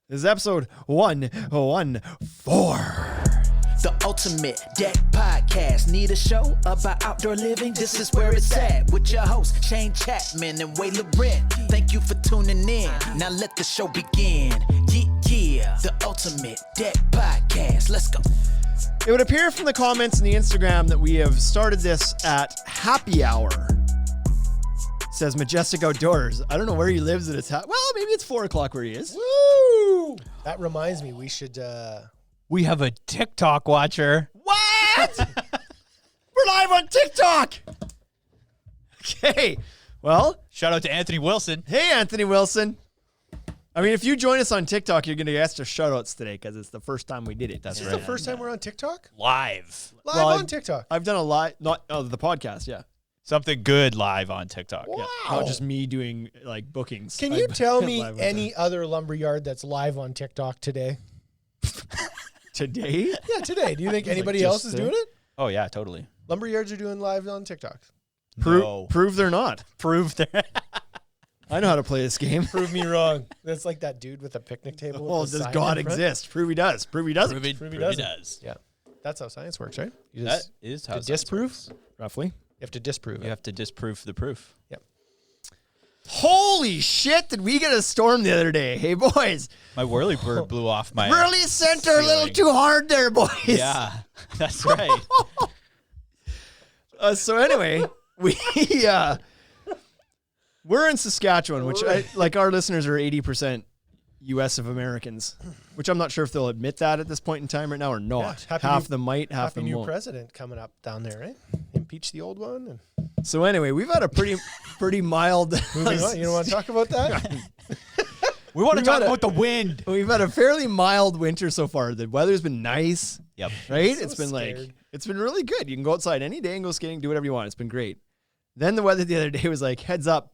This is episode 114. The Ultimate Deck Podcast. Need a show about outdoor living? This is where it's at. With your hosts, Shane Chapman and Way Laurent. Thank you for tuning in. Now let the show begin. Yeah. The Ultimate Deck Podcast. Let's go. It would appear from the comments in the Instagram that we have started this at happy hour. Says Majestic Outdoors. I don't know where he lives at his house. Well, maybe it's 4 o'clock where he is. Woo! That reminds me, we should... We have a TikTok watcher. What? We're live on TikTok. Okay. Well, Shout out to Anthony Wilson. hey, Anthony Wilson. I mean, if you join us on TikTok, you're going to get extra shout-outs today because it's the first time we did it. That's This right. is the first time we're on TikTok? Live. Live Well, on TikTok. I've done a lot, not the podcast, yeah. Something good live on TikTok. Wow. Not just me doing, like, bookings. Can you tell me Live on any other lumberyard that's live on TikTok today? Today? Yeah, today. Do you think anybody just else is doing it? Oh, yeah, totally. Lumberyards are doing live on TikTok. Prove they're not. Prove there. I know how to play this game. Prove me wrong. That's like that dude with a picnic table. Well, with the does sign God in front. exist? Prove he does. Prove he doesn't. Prove he doesn't. does. Yeah. That's how science works, right? You That just is how to science disprove. works. Roughly. You have to disprove You it. have to disprove the proof. Yep. Holy shit, did we get a storm the other day? Hey, boys. My whirlybird blew off my... Really sent her a little ceiling. too hard there, boys. Yeah, that's right. So anyway, we're in Saskatchewan, which like our listeners are 80% U.S. of Americans, which I'm not sure if they'll admit that at this point in time right now or not. Yeah, Half of them might, half of Happy them new won't. president coming up down there, right? Impeach the old one. And So anyway, we've had a pretty mild. moving on. You don't want to talk about that? We want to We talk gotta- about the wind. We've had a fairly mild winter so far. The weather's been nice, Yep. right? So It's been scared. it's been really good. You can go outside any day and go skating, do whatever you want. It's been great. Then the weather the other day was like, heads up,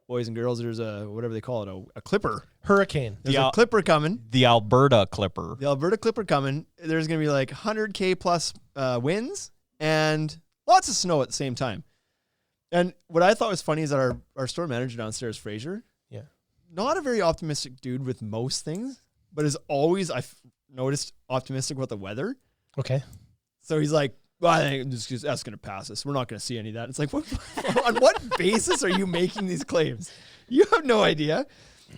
boys and girls, there's a, whatever they call it, a clipper. Hurricane. There's The a clipper coming. The Alberta Clipper. The Alberta clipper coming. There's going to be like 100K plus winds and lots of snow at the same time. And what I thought was funny is that our store manager downstairs, Fraser, Yeah. not a very optimistic dude with most things, but is always, I've noticed, optimistic about the weather. Okay. So he's like, well, I think that's going to pass us. We're not going to see any of that. It's like, on what basis are you making these claims? You have no idea.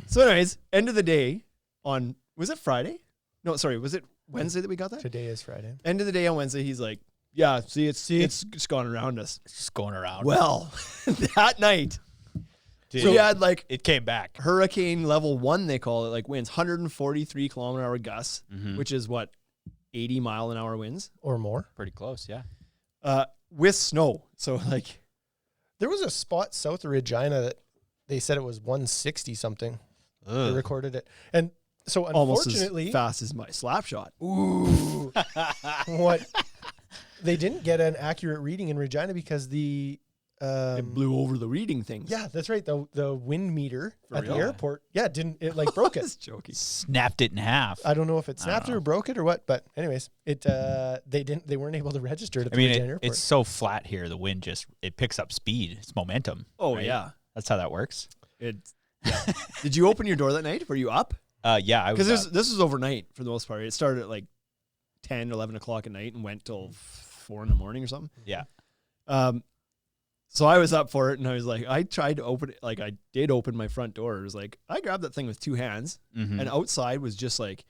So anyways, end of the day on, was it Friday? No, sorry, was it Wednesday that we got that? Today is Friday. End of the day on Wednesday, he's like, yeah, it's gone around us. It's just going around. Well, that night, Dude, we had like it came back. hurricane level 1, they call it, like winds, 143 kilometer hour gusts, Mhm. which is what, 80 mile an hour winds Or more. Pretty close, yeah. with snow. So like, There was a spot south of Regina that they said it was 160 something. They Ugh. recorded it. And so almost unfortunately, as fast as my slap shot. ooh, what they didn't get an accurate reading in Regina because the It blew over the reading things. yeah, that's right. The wind meter For at the real? airport, it like broke I it. was joking. Snapped it in half. I don't know if it I snapped don't it or broke it or what, but anyways, they weren't able to register it at I the mean, Regina airport. it's so flat here. The wind it picks up speed. It's momentum. Oh right? yeah. That's how that works. Yeah. Did you open your door that night? Were you up? Yeah, I was. Because this was overnight for the most part. It started at like 10, 11 o'clock at night and went till 4 in the morning or something. Yeah. So I was up for it and I was like, I tried to open it. Like I did open my front door. It was like, I grabbed that thing with 2 hands Mhm. and outside was just like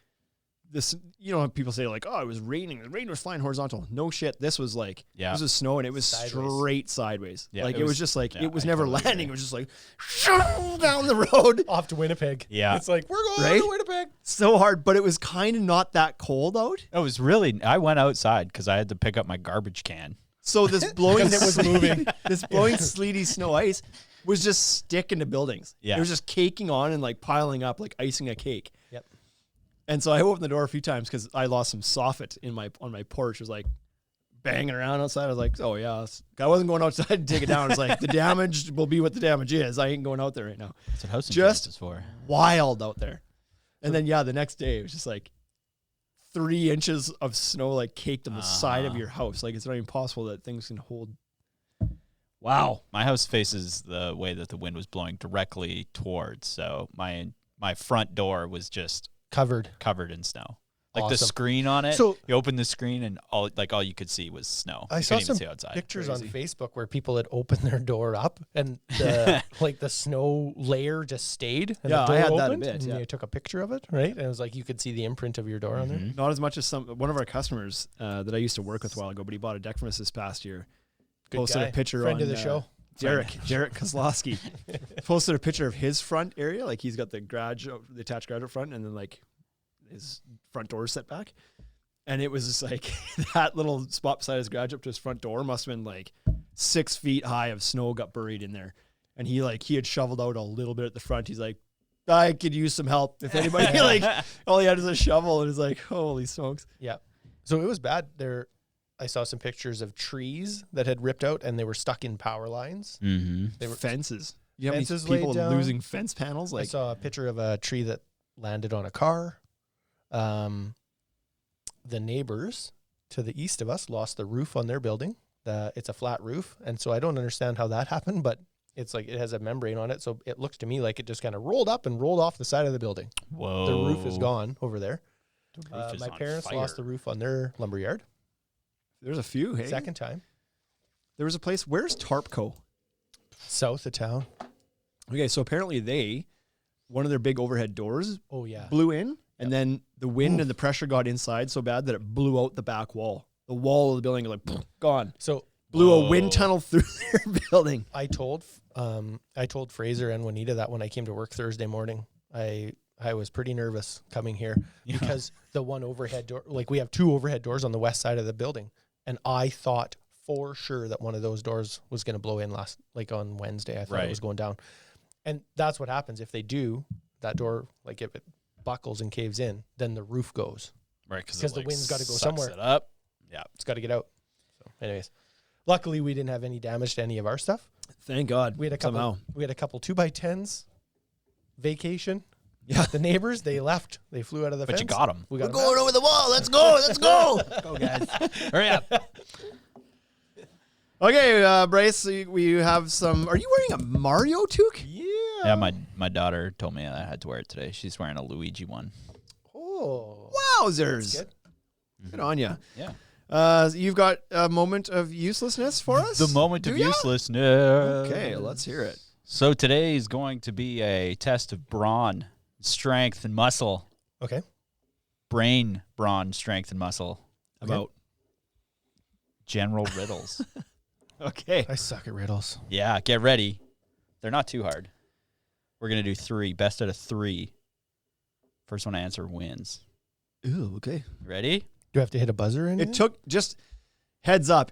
this, you know, people say like, oh, it was raining. The rain was flying horizontal. No shit. This was like, Yeah. this was snow and it was Sideways. straight sideways. Yeah, like it it was was- just like, yeah, it was I never totally landing. agree. It was just like down the road. off to Winnipeg. Yeah. It's like we're going Right? to Winnipeg. So hard, but it was kind of not that cold out. It was really. I went outside because I had to pick up my garbage can. So this blowing, And it was moving. this blowing sleety snow ice was just sticking to buildings. Yeah. It was just caking on and like piling up like icing a cake. Yep. And so I opened the door a few times because I lost some soffit on my porch. It was like banging around outside. I was like, oh yeah, I wasn't going outside to take it down. I was like, the damage will be what the damage is. I ain't going out there right now. That's what house Just- insurance is for. Wild out there. And then yeah, the next day it was just like 3 inches of snow like caked on the side of your house. Like it's not even possible that things can hold. Wow. My house faces the way that the wind was blowing directly towards, so my front door was just Covered. covered in snow. Like the Awesome. screen on it. So- you opened the screen and all you could see was snow. I You saw couldn't even some see outside. pictures on Facebook where people had opened their door up and the like the snow layer just stayed. And Yeah, the door I had that a opened, bit, and yeah. you took a picture of it, right? And it was like you could see the imprint of your door on there. Not as much as one of our customers that I used to work with a while ago, but he bought a deck from us this past year. Good Posted guy. a picture Friend on of the show. Jarek Kozlowski posted a picture of his front area. Like he's got the attached garage up front, and then like his front door set back. And it was just like that little spot beside his garage up to his front door must have been like 6 feet high of snow got buried in there. And he had shoveled out a little bit at the front. He's like, I could use some help. If anybody like all he had is a shovel, and it's like, holy smokes. Yeah. So it was bad. I saw some pictures of trees that had ripped out and they were stuck in power lines. Mm-hmm. They were Fences. You have these Fences people laid down. losing fence panels. I Like saw a picture of a tree that landed on a car. The neighbors to the east of us lost the roof on their building. It's a flat roof, and so I don't understand how that happened, but it's like it has a membrane on it, so it looks to me like it just kind of rolled up and rolled off the side of the building. Whoa. The roof is gone over there. The roof is My on parents fire. lost the roof on their lumberyard. there's a few. Hey, Second time. there was a place. Where's Tarpco? South of town. Okay, so apparently one of their big overhead doors Oh, yeah. blew in, and then the wind and the pressure got inside so bad that it blew out the back wall. The wall of the building like gone. So Blew a Whoa. wind tunnel through their building. I told Fraser and Juanita that when I came to work Thursday morning. I was pretty nervous coming here because the one overhead door, like we have 2 overhead doors on the west side of the building, and I thought for sure that one of those doors was going to blow in on Wednesday. I thought it was going down, and that's what happens if they do that door. Like if it buckles and caves in, then the roof goes. Right, because the wind's gotta go sucks somewhere. It up. Yeah. It's got to get out. So, anyways, luckily we didn't have any damage to any of our stuff. Thank God. We had a couple. Somehow. We had a couple 2x10s vacation. Yeah. The neighbors, they left. They flew out of the But fence. you got them. We got We're 'em going back. over the wall. Let's go. Let's go. Go, guys. Hurry up. Okay, Bryce, we have some. Are you wearing a Mario toque? Yeah, my daughter told me I had to wear it today. She's wearing a Luigi one. Oh. Wowzers. Good. Good on you. Yeah. You've got a moment of uselessness for us? The moment Do of ya? uselessness. Okay, let's hear it. So today is going to be a test of brawn, strength, and muscle. Okay. Brain, brawn, strength, and muscle. About. General riddles. Okay. I suck at riddles. Yeah, get ready. They're not too hard. We're going to do 3. Best out of 3. First one to answer wins. Ooh, okay. Ready? Do I have to hit a buzzer in It took, just heads up,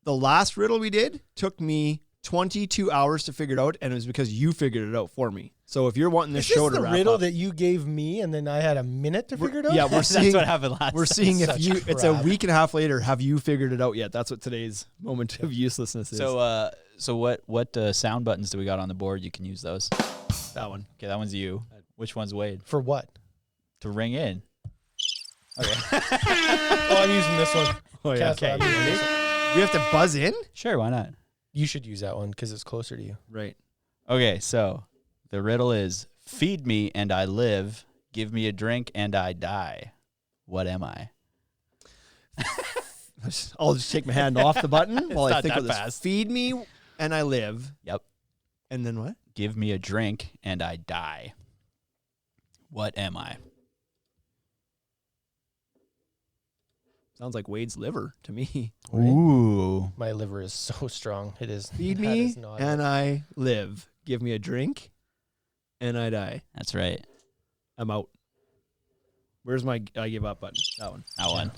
the last riddle we did took me 22 hours to figure it out, and it was because you figured it out for me. So if you're wanting this Is show this to the wrap riddle up, that you gave me and then I had a minute to figure it out? yeah, we're That's seeing what happened last we're time. seeing if Such you. It's a crap. week and a half later. Have you figured it out yet? That's what today's moment of uselessness is. So what sound buttons do we got on the board? You can use those. that one. Okay, that one's you. Which one's Wade? For what? To ring in. Oh, I'm using this one. Oh yeah. Castle, I'm using this one. We have to buzz in. Sure, why not? You should use that one because it's closer to you. Right. Okay, so the riddle is: feed me and I live, give me a drink and I die. What am I? I'll just take my hand off the button while I not think that of this. fast. Feed me and I live. Yep. And then what? Give me a drink and I die. What am I? Sounds like Wade's liver to me. Ooh. My liver is so strong. It is. Feed that me is not and it. I live. Give me a drink and I die. That's right. I'm out. Where's my I give up button? That one. That one.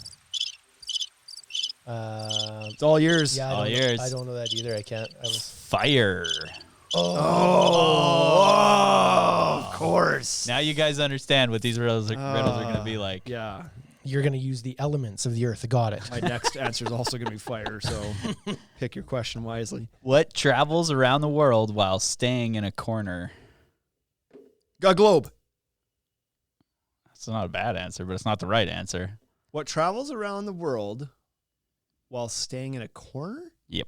It's all yours. Yeah, All I yours. don't know that either. I can't. Fire. Oh, of course. Now you guys understand what these riddles are going to be like. Yeah. You're gonna use the elements of the earth. Got it. My next answer is also going to be fire, so pick your question wisely. What travels around the world while staying in a corner? A globe. That's not a bad answer, but it's not the right answer. What travels around the world while staying in a corner? Yep.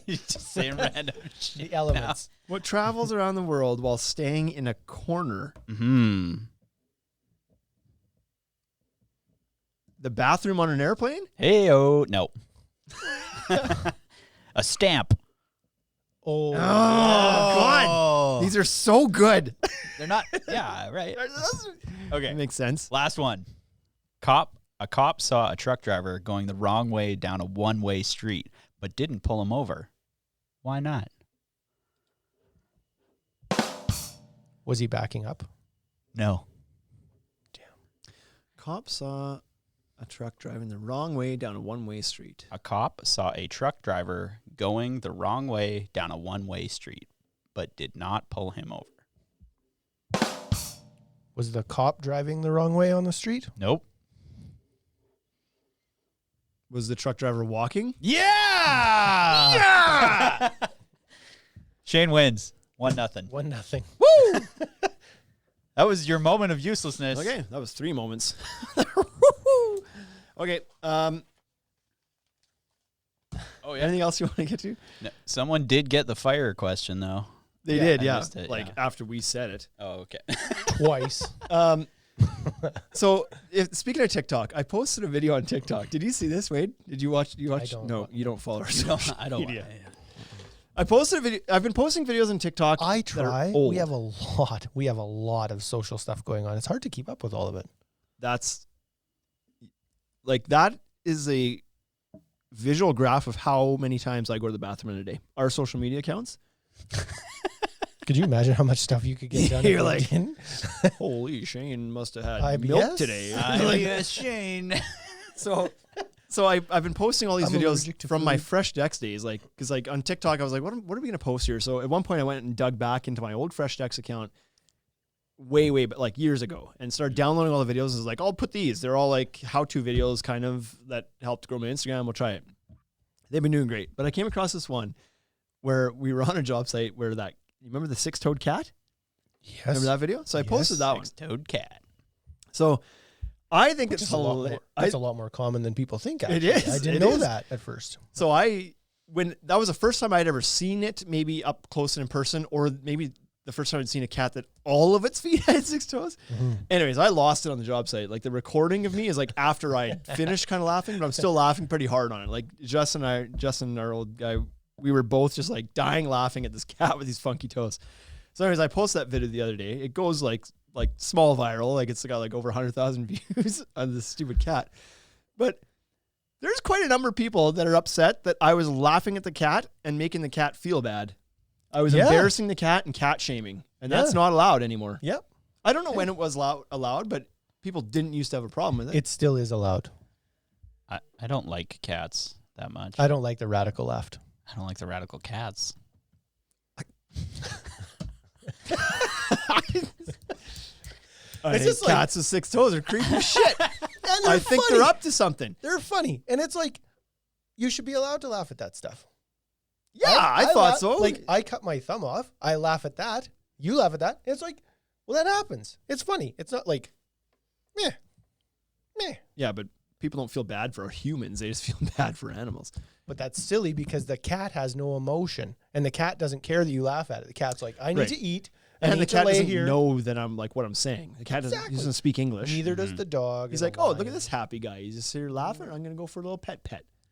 Just saying random shit. The elements. What travels around the world while staying in a corner? Hmm. The bathroom on an airplane? Hey-oh. No. A stamp. Oh. Oh, God. These are so good. They're not. Yeah, right. Okay. That makes sense. Last one. A cop saw a truck driver going the wrong way down a one-way street, but didn't pull him over. Why not? Was he backing up? No. Cop saw a truck driving the wrong way down a one-way street. A cop saw a truck driver going the wrong way down a one-way street, but did not pull him over. Was the cop driving the wrong way on the street? Nope. Was the truck driver walking? Yeah! Yeah! Shane wins. 1-0. 1-0. Woo! That was your moment of uselessness. Okay, that was 3 moments. Okay. Oh, yeah. Anything else you want to get to? No, someone did get the fire question, though. They Yeah, did, I yeah. missed it, Like yeah. after we said it. Oh, okay. Twice. So speaking of TikTok, I posted a video on TikTok. Did you see this, Wade? Did you watch? You watch? don't. No, you don't follow our No, social I don't. media. I posted a video. I've been posting videos on TikTok. I that are try. old. We have a lot of social stuff going on. It's hard to keep up with all of it. That's like that is a visual graph of how many times I go to the bathroom in a day. Our social media accounts. Could you imagine how much stuff you could get done? You're if you like- didn't? Holy, Shane must have had IBS? milk today. Yes, Shane. So I've been posting all these I'm videos allergic to from my food. Fresh Decks days, like because like on TikTok I was like, what are we gonna post here? So at one point I went and dug back into my old Fresh Decks account, way but like years ago, and started downloading all the videos. And was like, I'll put these. They're all like how-to videos, kind of that helped grow my Instagram. We'll try it. They've been doing great, but I came across this one where we were on a job site where that you remember the 6-toed cat? Yes. Remember that video? So I posted that one. Toad cat. So I think Which it's is a lot more, hilarious. that's a lot more common than people think. Actually. is, I didn't it know is. that at first. So when that was the first time I'd ever seen it, maybe up close and in person, or maybe the first time I'd seen a cat that all of its feet had 6 toes. Anyways, I lost it on the job site. Like the recording of me is like after I finished kind of laughing, but I'm still laughing pretty hard on it. Like Justin, our old guy, we were both just like dying laughing at this cat with these funky toes. So anyways, I posted that video the other day. It goes like small viral. Like it's got like over 100,000 views on this stupid cat. But there's quite a number of people that are upset that I was laughing at the cat and making the cat feel bad. I was Yeah. embarrassing the cat and cat shaming. And that's Yeah. not allowed anymore. Yep. I don't know when it was allowed, but people didn't used to have a problem with it. It still is allowed. I don't like cats that much. I don't like the radical left. I don't like the radical cats. I It's hate just like- cats with 6 toes are creepy as shit. And I think they're up to something. They're funny. And it's like, you should be allowed to laugh at that stuff. Yeah, I thought laugh- so. Like, I cut my thumb off. I laugh at that. You laugh at that. And it's like, well, that happens. It's funny. It's not like, meh. Yeah, but people don't feel bad for humans. They just feel bad for animals. But that's silly because the cat has no emotion. And the cat doesn't care that you laugh at it. The cat's like, I need Right. to eat. I And the need to cat lay doesn't here. know that I'm like what I'm saying. The cat doesn't, he Exactly. doesn't speak English. Neither does the dog. He's or like, the oh, look lion. at this happy guy. He's just here laughing. I'm going to go for a little pet.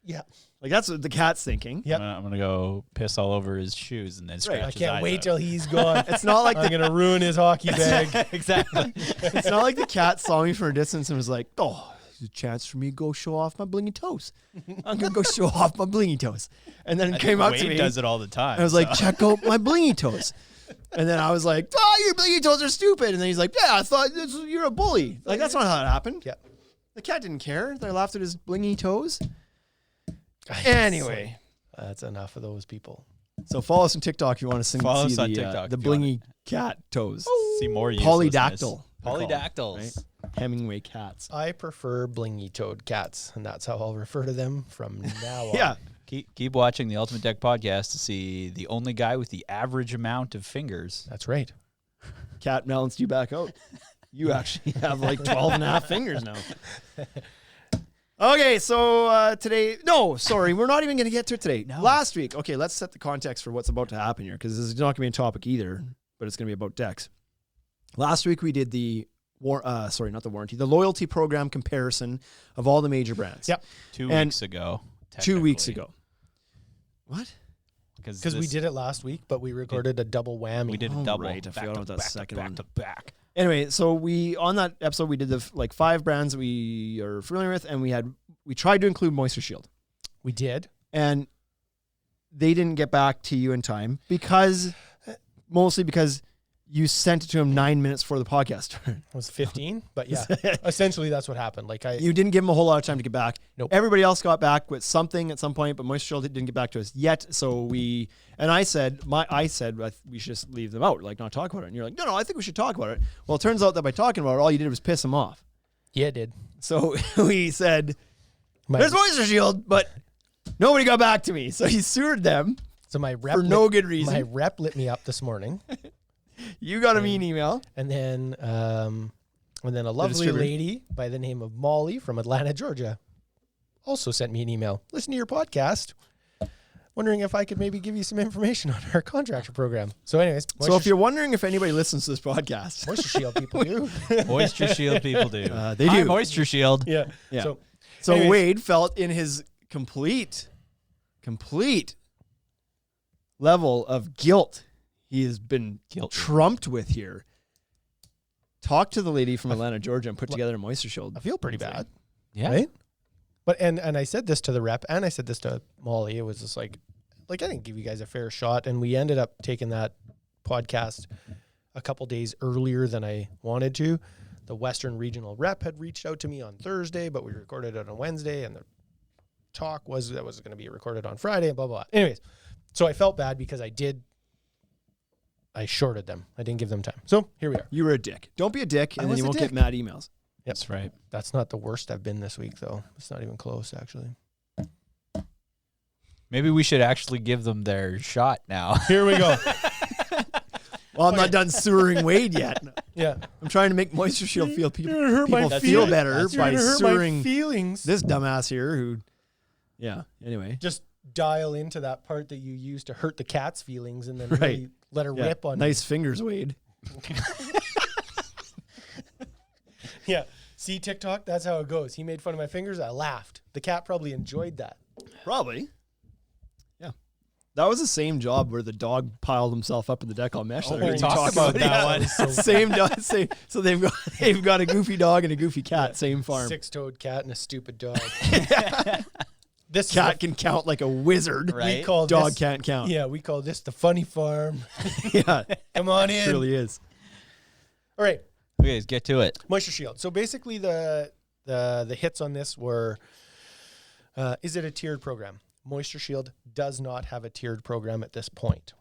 Yeah. Like that's what the cat's thinking. Yep. I'm gonna go piss all over his shoes and then scratch I his can't eyes wait out. till he's gone. It's not like I'm going to ruin his hockey bag. Exactly. it's not like the cat saw me from a distance and was like, oh, there's a chance for me to go show off my blingy toes. I'm going to go show off my blingy toes. And then it came up to Wade me. does it all the time. I was like, so. check out my blingy toes. And then I was like, oh, your blingy toes are stupid. And then he's like, yeah, I thought you're a bully. Like, that's not how it happened. Yeah. The cat didn't care. They laughed at his blingy toes. Anyway. That's enough of those people. So follow us on TikTok if you want to Follow see us on the, TikTok the if you wanna- blingy cat toes. See more uselessness. Polydactyl. Polydactyls. Right? Hemingway cats. I prefer blingy-toed cats, and that's how I'll refer to them from now on. Yeah. Keep watching the Ultimate Deck podcast to see the only guy with the average amount of fingers. That's right. Cat balanced you back out. You actually have like 12 and a half fingers now. Okay, so today, no, sorry, we're not even going to get to it today. No. Last week, okay, let's set the context for what's about to happen here, because this is not going to be a topic either, but it's going to be about decks. Last week we did the the loyalty program comparison of all the major brands. Yep. 2 weeks ago. 2 weeks technically. ago. What? Because we did it last week, but we recorded a double whammy. We did a double. Right, I forgot about that second one. Back to back. Anyway, so on that episode we did the 5 brands we are familiar with, and we tried to include Moistureshield. We did. And they didn't get back to you in time mostly because you sent it to him 9 minutes before the podcast. It was 15, but yeah, essentially that's what happened. You didn't give him a whole lot of time to get back. Nope. Everybody else got back with something at some point, but Moistureshield didn't get back to us yet. So I said we should just leave them out, like not talk about it. And you're like, no, I think we should talk about it. Well, it turns out that by talking about it, all you did was piss him off. Yeah, it did. So we said, there's Moistureshield, but nobody got back to me. So he sued them my rep for no good reason. My rep lit me up this morning. You got a mean email. And then a lovely lady by the name of Molly from Atlanta, Georgia, also sent me an email. Listen to your podcast. Wondering if I could maybe give you some information on our contractor program. So anyways. So if you're wondering if anybody listens to this podcast. Moistureshield people do. Moistureshield people do. They do. Hi, Moistureshield. Yeah. So anyways. Wade felt in his complete level of guilt he has been trumped with here. Talk to the lady from Atlanta, Georgia, and put together a Moistureshield. I feel pretty bad. Yeah. Right? But and I said this to the rep and I said this to Molly. It was just like I didn't give you guys a fair shot. And we ended up taking that podcast a couple days earlier than I wanted to. The Western Regional rep had reached out to me on Thursday, but we recorded it on Wednesday, and the talk was that was going to be recorded on Friday, and blah, blah, blah. Anyways, so I felt bad because I shorted them. I didn't give them time. So here we are. You were a dick. Don't be a dick, and then you won't get mad emails. Yep. That's right. That's not the worst I've been this week, though. It's not even close, actually. Maybe we should actually give them their shot now. Here we go. Well, I'm not done sewering Wade yet. Yeah. I'm trying to make Moistureshield feel people my feel better by sewering my feelings. this dumbass here who, yeah, anyway. Just dial into that part that you use to hurt the cat's feelings and then really let her rip on nice fingers, Wade. Yeah. See TikTok? That's how it goes. He made fun of my fingers. I laughed. The cat probably enjoyed that. Probably. Yeah. That was the same job where the dog piled himself up in the deck on mesh. We talked about that one. Same dog. Same. So they've got a goofy dog and a goofy cat. Same farm. 6-toed cat and a stupid dog. This cat can count like a wizard. Right? We call Dog this, can't count. Yeah, we call this the funny farm. Yeah. Come on in. It really is. All right. Okay, let's get to it. Moistureshield. So basically the hits on this were, is it a tiered program? Moistureshield does not have a tiered program at this point.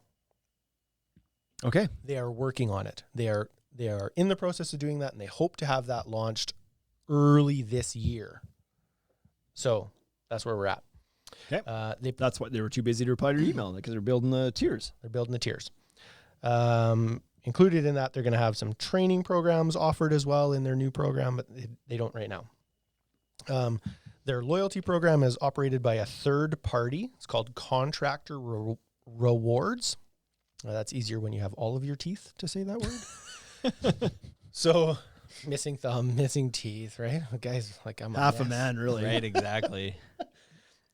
Okay. They are working on it. They are in the process of doing that, and they hope to have that launched early this year. So that's where we're at. Okay. That's why they were too busy to reply to your email, because they're building the tiers. They're building the tiers. Included in that, they're going to have some training programs offered as well in their new program, but they don't right now. Their loyalty program is operated by a third party. It's called Contractor Rewards. That's easier when you have all of your teeth to say that word. So, missing thumb, missing teeth, right? Guys, like I'm half a man, really. Right, exactly.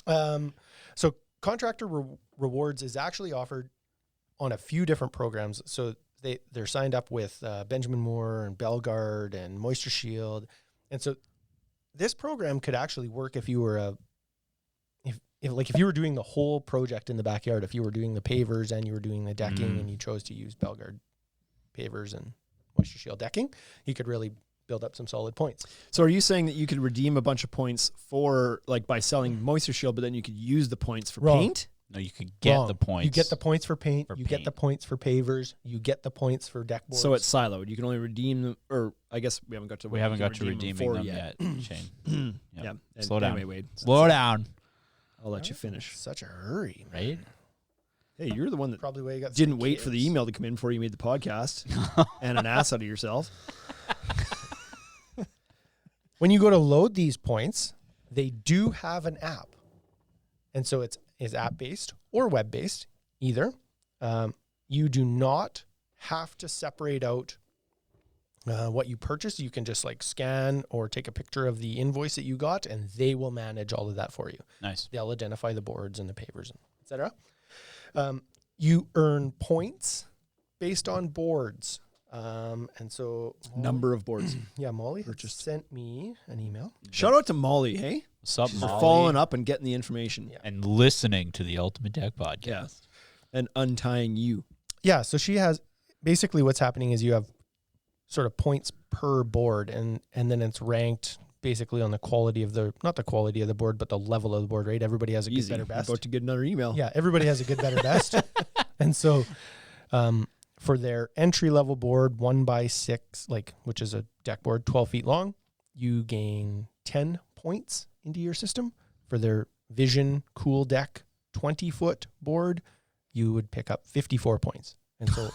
So Contractor Rewards is actually offered on a few different programs. So they're signed up with Benjamin Moore and Bellegarde and Moistureshield. And so this program could actually work if you were if you were doing the whole project in the backyard, if you were doing the pavers and you were doing the decking and you chose to use Bellegarde pavers and Moistureshield decking, you could really build up some solid points. So are you saying that you could redeem a bunch of points for, like, by selling Moistureshield, but then you could use the points for paint? No, you could get the points. You get the points for paint. Get the points for pavers. You get the points for deck boards. So it's siloed. You can only redeem them, or I guess we haven't got to redeeming them yet, Shane. Yeah. Slow down. Anyway, Wade. Slow down. I'll let you finish. Such a hurry, Right? Hey, you're the one that probably why you got didn't wait for the email to come in before you made the podcast and an ass out of yourself. When you go to load these points, They do have an app. And so it's app-based or web-based, either. You do not have to separate out what you purchased. You can just like scan or take a picture of the invoice that you got, and they will manage all of that for you. Nice. They'll identify the boards and the pavers, etc. You earn points based on boards. And so Number of boards. yeah, Molly just sent me an email. Shout out to Molly, hey? What's up, For Molly? following up and getting the information. Yeah. And listening to the Ultimate Deck podcast. Yeah. And untying you. Yeah, so she has basically what's happening is you have sort of points per board, and then it's ranked basically on the quality of not the quality of the board, but the level of the board, right? Everybody has a Easy. good, better, best. About to get another email. Yeah, everybody has a good, better, best. And so for their entry level board, 1x6, which is a deck board, 12 feet long, you gain 10 points into your system. For their Vision Cool Deck 20-foot board, you would pick up 54 points. And so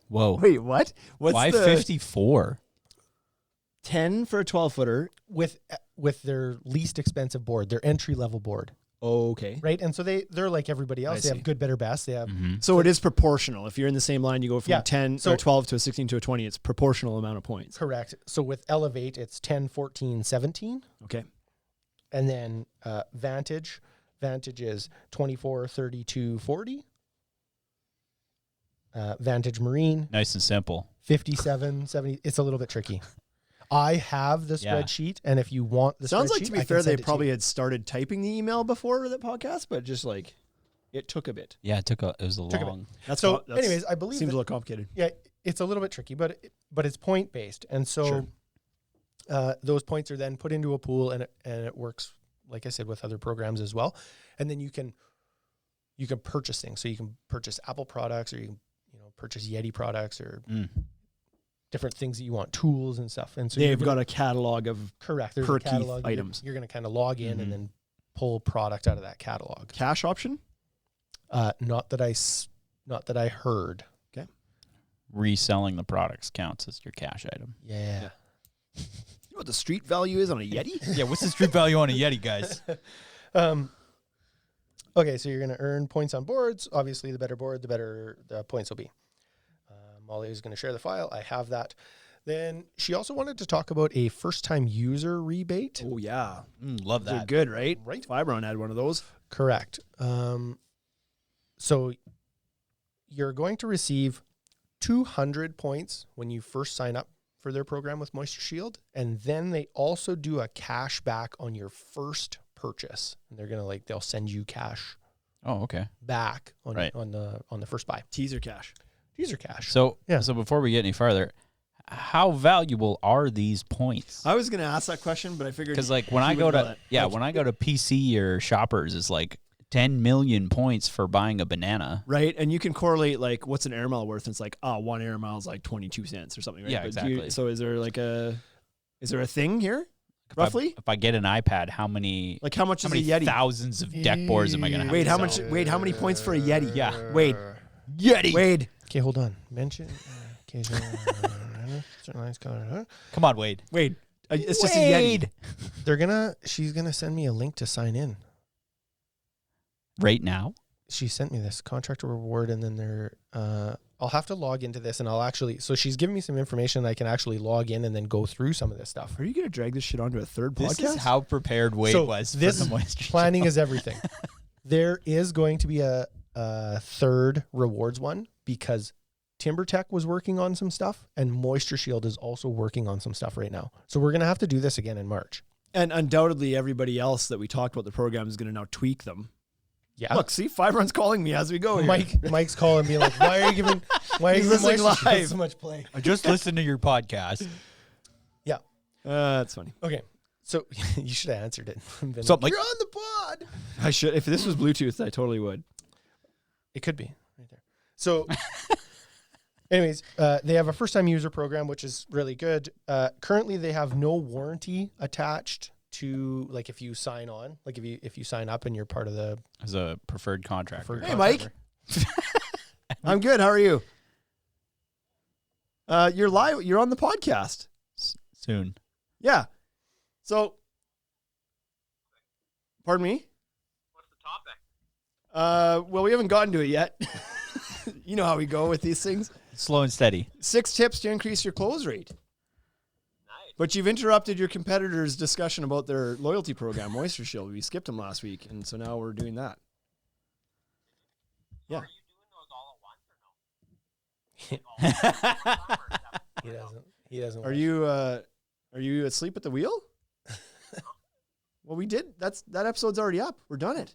Whoa. Wait, what? What's Why the 54? 10 for a 12-footer? with their least expensive board, their entry level board, Okay. right? And so they're like everybody else. I They see. have good, better, best. They have So it is proportional. If you're in the same line, you go from Yeah. 10 So- or 12 to a 16 to a 20. It's proportional amount of points. correct. So with Elevate, it's 10, 14, 17. Okay. And then Vantage is 24, 32, 40. Vantage Marine, Nice and simple. 57, 70. It's a little bit tricky. I have the Yeah. spreadsheet, and if you want the Sounds spreadsheet, like, to be I can fair, send they it to probably you. had started typing the email before that podcast, but just like it took a bit. Yeah, it was a Took a bit. long. That's So, that's- anyways, I believe seems that- a little complicated. Yeah, it's a little bit tricky, but it's point based, and so those points are then put into a pool, and it works, like I said, with other programs as well. And then you can purchase things. So you can purchase Apple products, or you can purchase Yeti products, or different things that you want, tools and stuff. And so They've got a catalog of correct. There's per a key catalog. items. You're going to kind of log in and then pull product out of that catalog. cash option. Not that I heard. Reselling the products counts as your cash item. Yeah. You know what the street value is on a Yeti? Yeah, what's the street value on a Yeti, guys? Okay, so you're going to earn points on boards. Obviously, the better board, the better the points will be. Molly is going to share the file. I have that. Then she also wanted to talk about a first-time user rebate. Oh yeah, Love they're that. good, right? Right. Fibron had one of those. Correct. So you're going to receive 200 points when you first sign up for their program with Moistureshield, and then they also do a cash back on your first purchase. And they're gonna they'll send you cash Oh, okay. back on Right. on the first buy. Teaser cash. These are cash. So, Yeah. so before we get any farther, how valuable are these points? I was gonna ask that question, but I figured Because like when he I go would know to that. when I go to PC or Shoppers, it's like 10 million points for buying a banana. right, and you can correlate like what's an air mile worth. And it's like one air mile is like 22 cents or something, right? Yeah, But do you- exactly. so is there a thing here roughly? If I get an iPad, how many Like how much how is many a Yeti? thousands of deck boards am I gonna have? Wait, to how sell? much? Wait, how many points for a Yeti? Yeah. Wade. Yeti. Wade. Okay, hold on. Mention occasional certain lines color. Come on, Wade. Wade. It's just a Yeti. She's gonna send me a link to sign in. Right now? She sent me this contractor reward, and then I'll have to log into this, and so she's giving me some information. I can actually log in and then go through some of this stuff. Are you gonna drag this shit onto a third This podcast? is how prepared Wade So was this for the moisture. Planning is everything. There is going to be a third rewards one because TimberTech was working on some stuff, and Moistureshield is also working on some stuff right now. So we're gonna have to do this again in March. And undoubtedly, everybody else that we talked about the program is gonna now tweak them. Yeah. Look, see, Fibron's calling me as we go. Here. Mike's calling me like, why are you giving He's listening Moistureshield live. so much play? I just listened to your podcast. Yeah. That's funny. Okay. So you should have answered it. Been Something like- you're on the pod. I should. If this was Bluetooth, I totally would. It could be right there. So anyways, they have a first-time user program, which is really good. Currently, they have no warranty attached to, like, if you sign on, like if you sign up and you're part of the As a preferred contractor. preferred Hey, Mike. contractor. I'm good. How are you? You're live. You're on the podcast. Soon. Yeah. So Pardon me? What's the topic? Well, we haven't gotten to it yet. You know how we go with these things. Slow and steady. 6 tips to increase your close rate. Nice. But you've interrupted your competitor's discussion about their loyalty program, Moistureshield. We skipped them last week, and so now we're doing that. Yeah. Are you doing those all at once or no? He doesn't. Are you asleep at the wheel? Well, we did. That episode's already up. We're done it.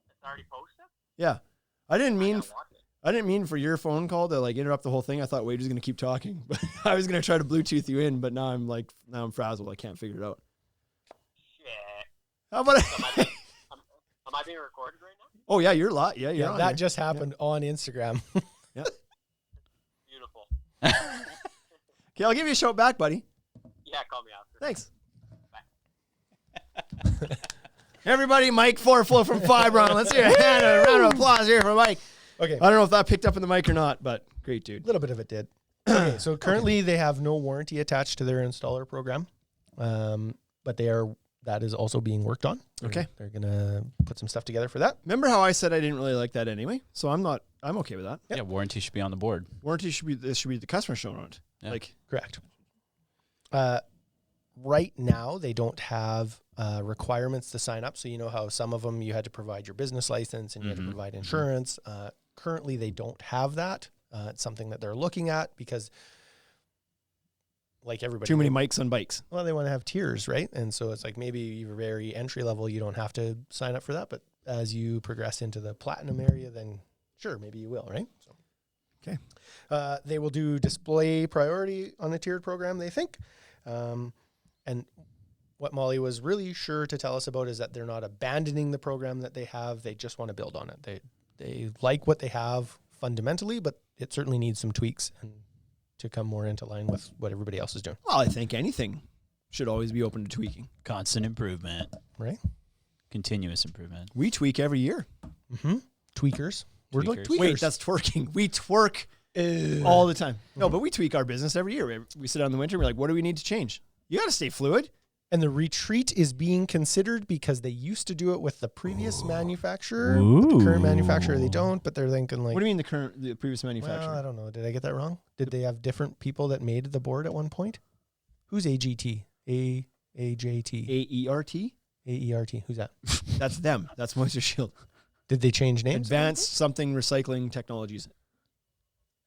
It's already posted? Yeah. I didn't I mean gotta watch it. I didn't mean for your phone call to like interrupt the whole thing. I thought Wade was going to keep talking, but I was going to try to Bluetooth you in, but now I'm frazzled. I can't figure it out. Shit. How about Am I being recorded right now? Oh yeah, you're live. Yeah, you're Yeah, on that here. just happened on Instagram. Beautiful. Okay, I'll give you a shout back, buddy. Yeah, call me after. Thanks. Everybody, Mike Forflow from Fibron. Let's hear a round of applause here for Mike. Okay. I don't know if that picked up in the mic or not, but great dude. A little bit of it did. Okay, so currently they have no warranty attached to their installer program, but that is also being worked on. Okay. They're gonna put some stuff together for that. Remember how I said I didn't really like that anyway? So I'm okay with that. Yeah, warranty should be on the board. Warranty should be the customer showing on it. Yeah. Like Correct. Right now they don't have requirements to sign up. So you know how some of them you had to provide your business license and you had to provide insurance. Currently they don't have that. It's something that they're looking at because, like everybody, too many mics on bikes. well, they want to have tiers, right? And so it's like maybe you're very entry level, you don't have to sign up for that. But as you progress into the platinum area, then sure, maybe you will, right? So, Okay. They will do display priority on the tiered program, they think. And what Molly was really sure to tell us about is that they're not abandoning the program that they have. They just want to build on it. They like what they have fundamentally, but it certainly needs some tweaks and to come more into line with what everybody else is doing. Well, I think anything should always be open to tweaking. Constant improvement. Right? Continuous improvement. We tweak every year. Mm-hmm. Tweakers. We're like Tweakers. tweakers. Wait, that's twerking. We twerk all the time. No, but we tweak our business every year. We sit down in the winter and we're like, what do we need to change? You got to stay fluid. And the retreat is being considered because they used to do it with the previous manufacturer. But the current manufacturer, they don't, but they're thinking like, What do you mean the previous manufacturer? well, I don't know. Did I get that wrong? Did they have different people that made the board at one point? Who's AGT? AJT? AERT? AERT. Who's that? That's them. That's Moistureshield. Did they change names? Advanced something recycling technologies.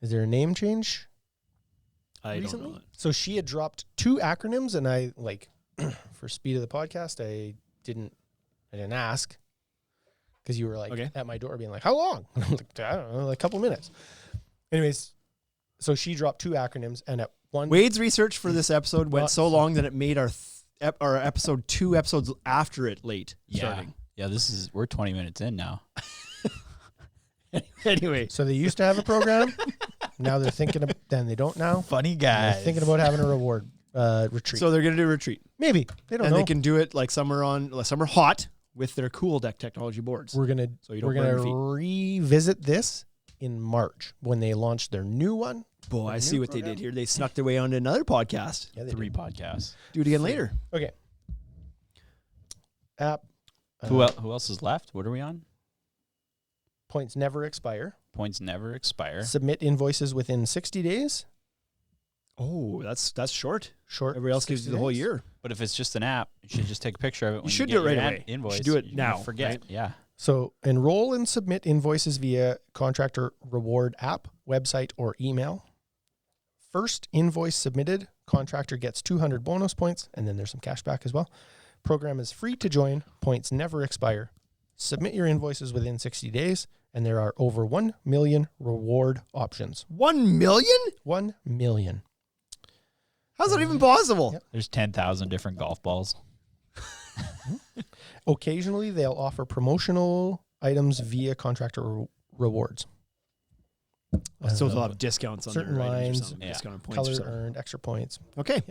Is there a name change? I recently? don't know. So she had dropped 2 acronyms, and I like for speed of the podcast, I didn't ask because you were like Okay. at my door being like, "How long?" I'm like, I don't know, like a couple minutes. Anyways, so she dropped 2 acronyms, and at one Wade's research for this episode went Well, so long that it made our episode 2 episodes after it late Yeah. starting. Yeah, we're 20 minutes in now. Anyway, So they used to have a program. Now they're thinking of, then they don't now. Funny They're guys. thinking about having a reward retreat. so they're going to do a retreat. Maybe they don't And know. they can do it like summer hot with their cool deck technology boards. We're gonna So you don't we're burn your gonna revisit this in March when they launch their new one. Boy, I new see what they program. did here. They snuck their way onto another podcast. Yeah, they 3 did. podcasts. Do it again later. Okay. App. Who else is left? What are we on? Points never expire. Points never expire. Submit invoices within 60 days. Oh, that's short. Short. Everybody else gives 60 you the whole days. year. But if it's just an app, you should just take a picture of it. When should get do it your right away. You Invoice. should do it You now, don't forget. right? Yeah. So enroll and submit invoices via contractor reward app, website, or email. First invoice submitted, contractor gets 200 bonus points, and then there's some cash back as well. Program is free to join. Points never expire. Submit your invoices within 60 days, and there are over 1 million reward options. 1 million? 1 million. How's that even possible? Yep. There's 10,000 different golf balls. Occasionally, they'll offer promotional items via contractor rewards. So there's a lot of discounts on certain their items or lines, something, yeah. discount on points Color or something. earned, extra points. Okay.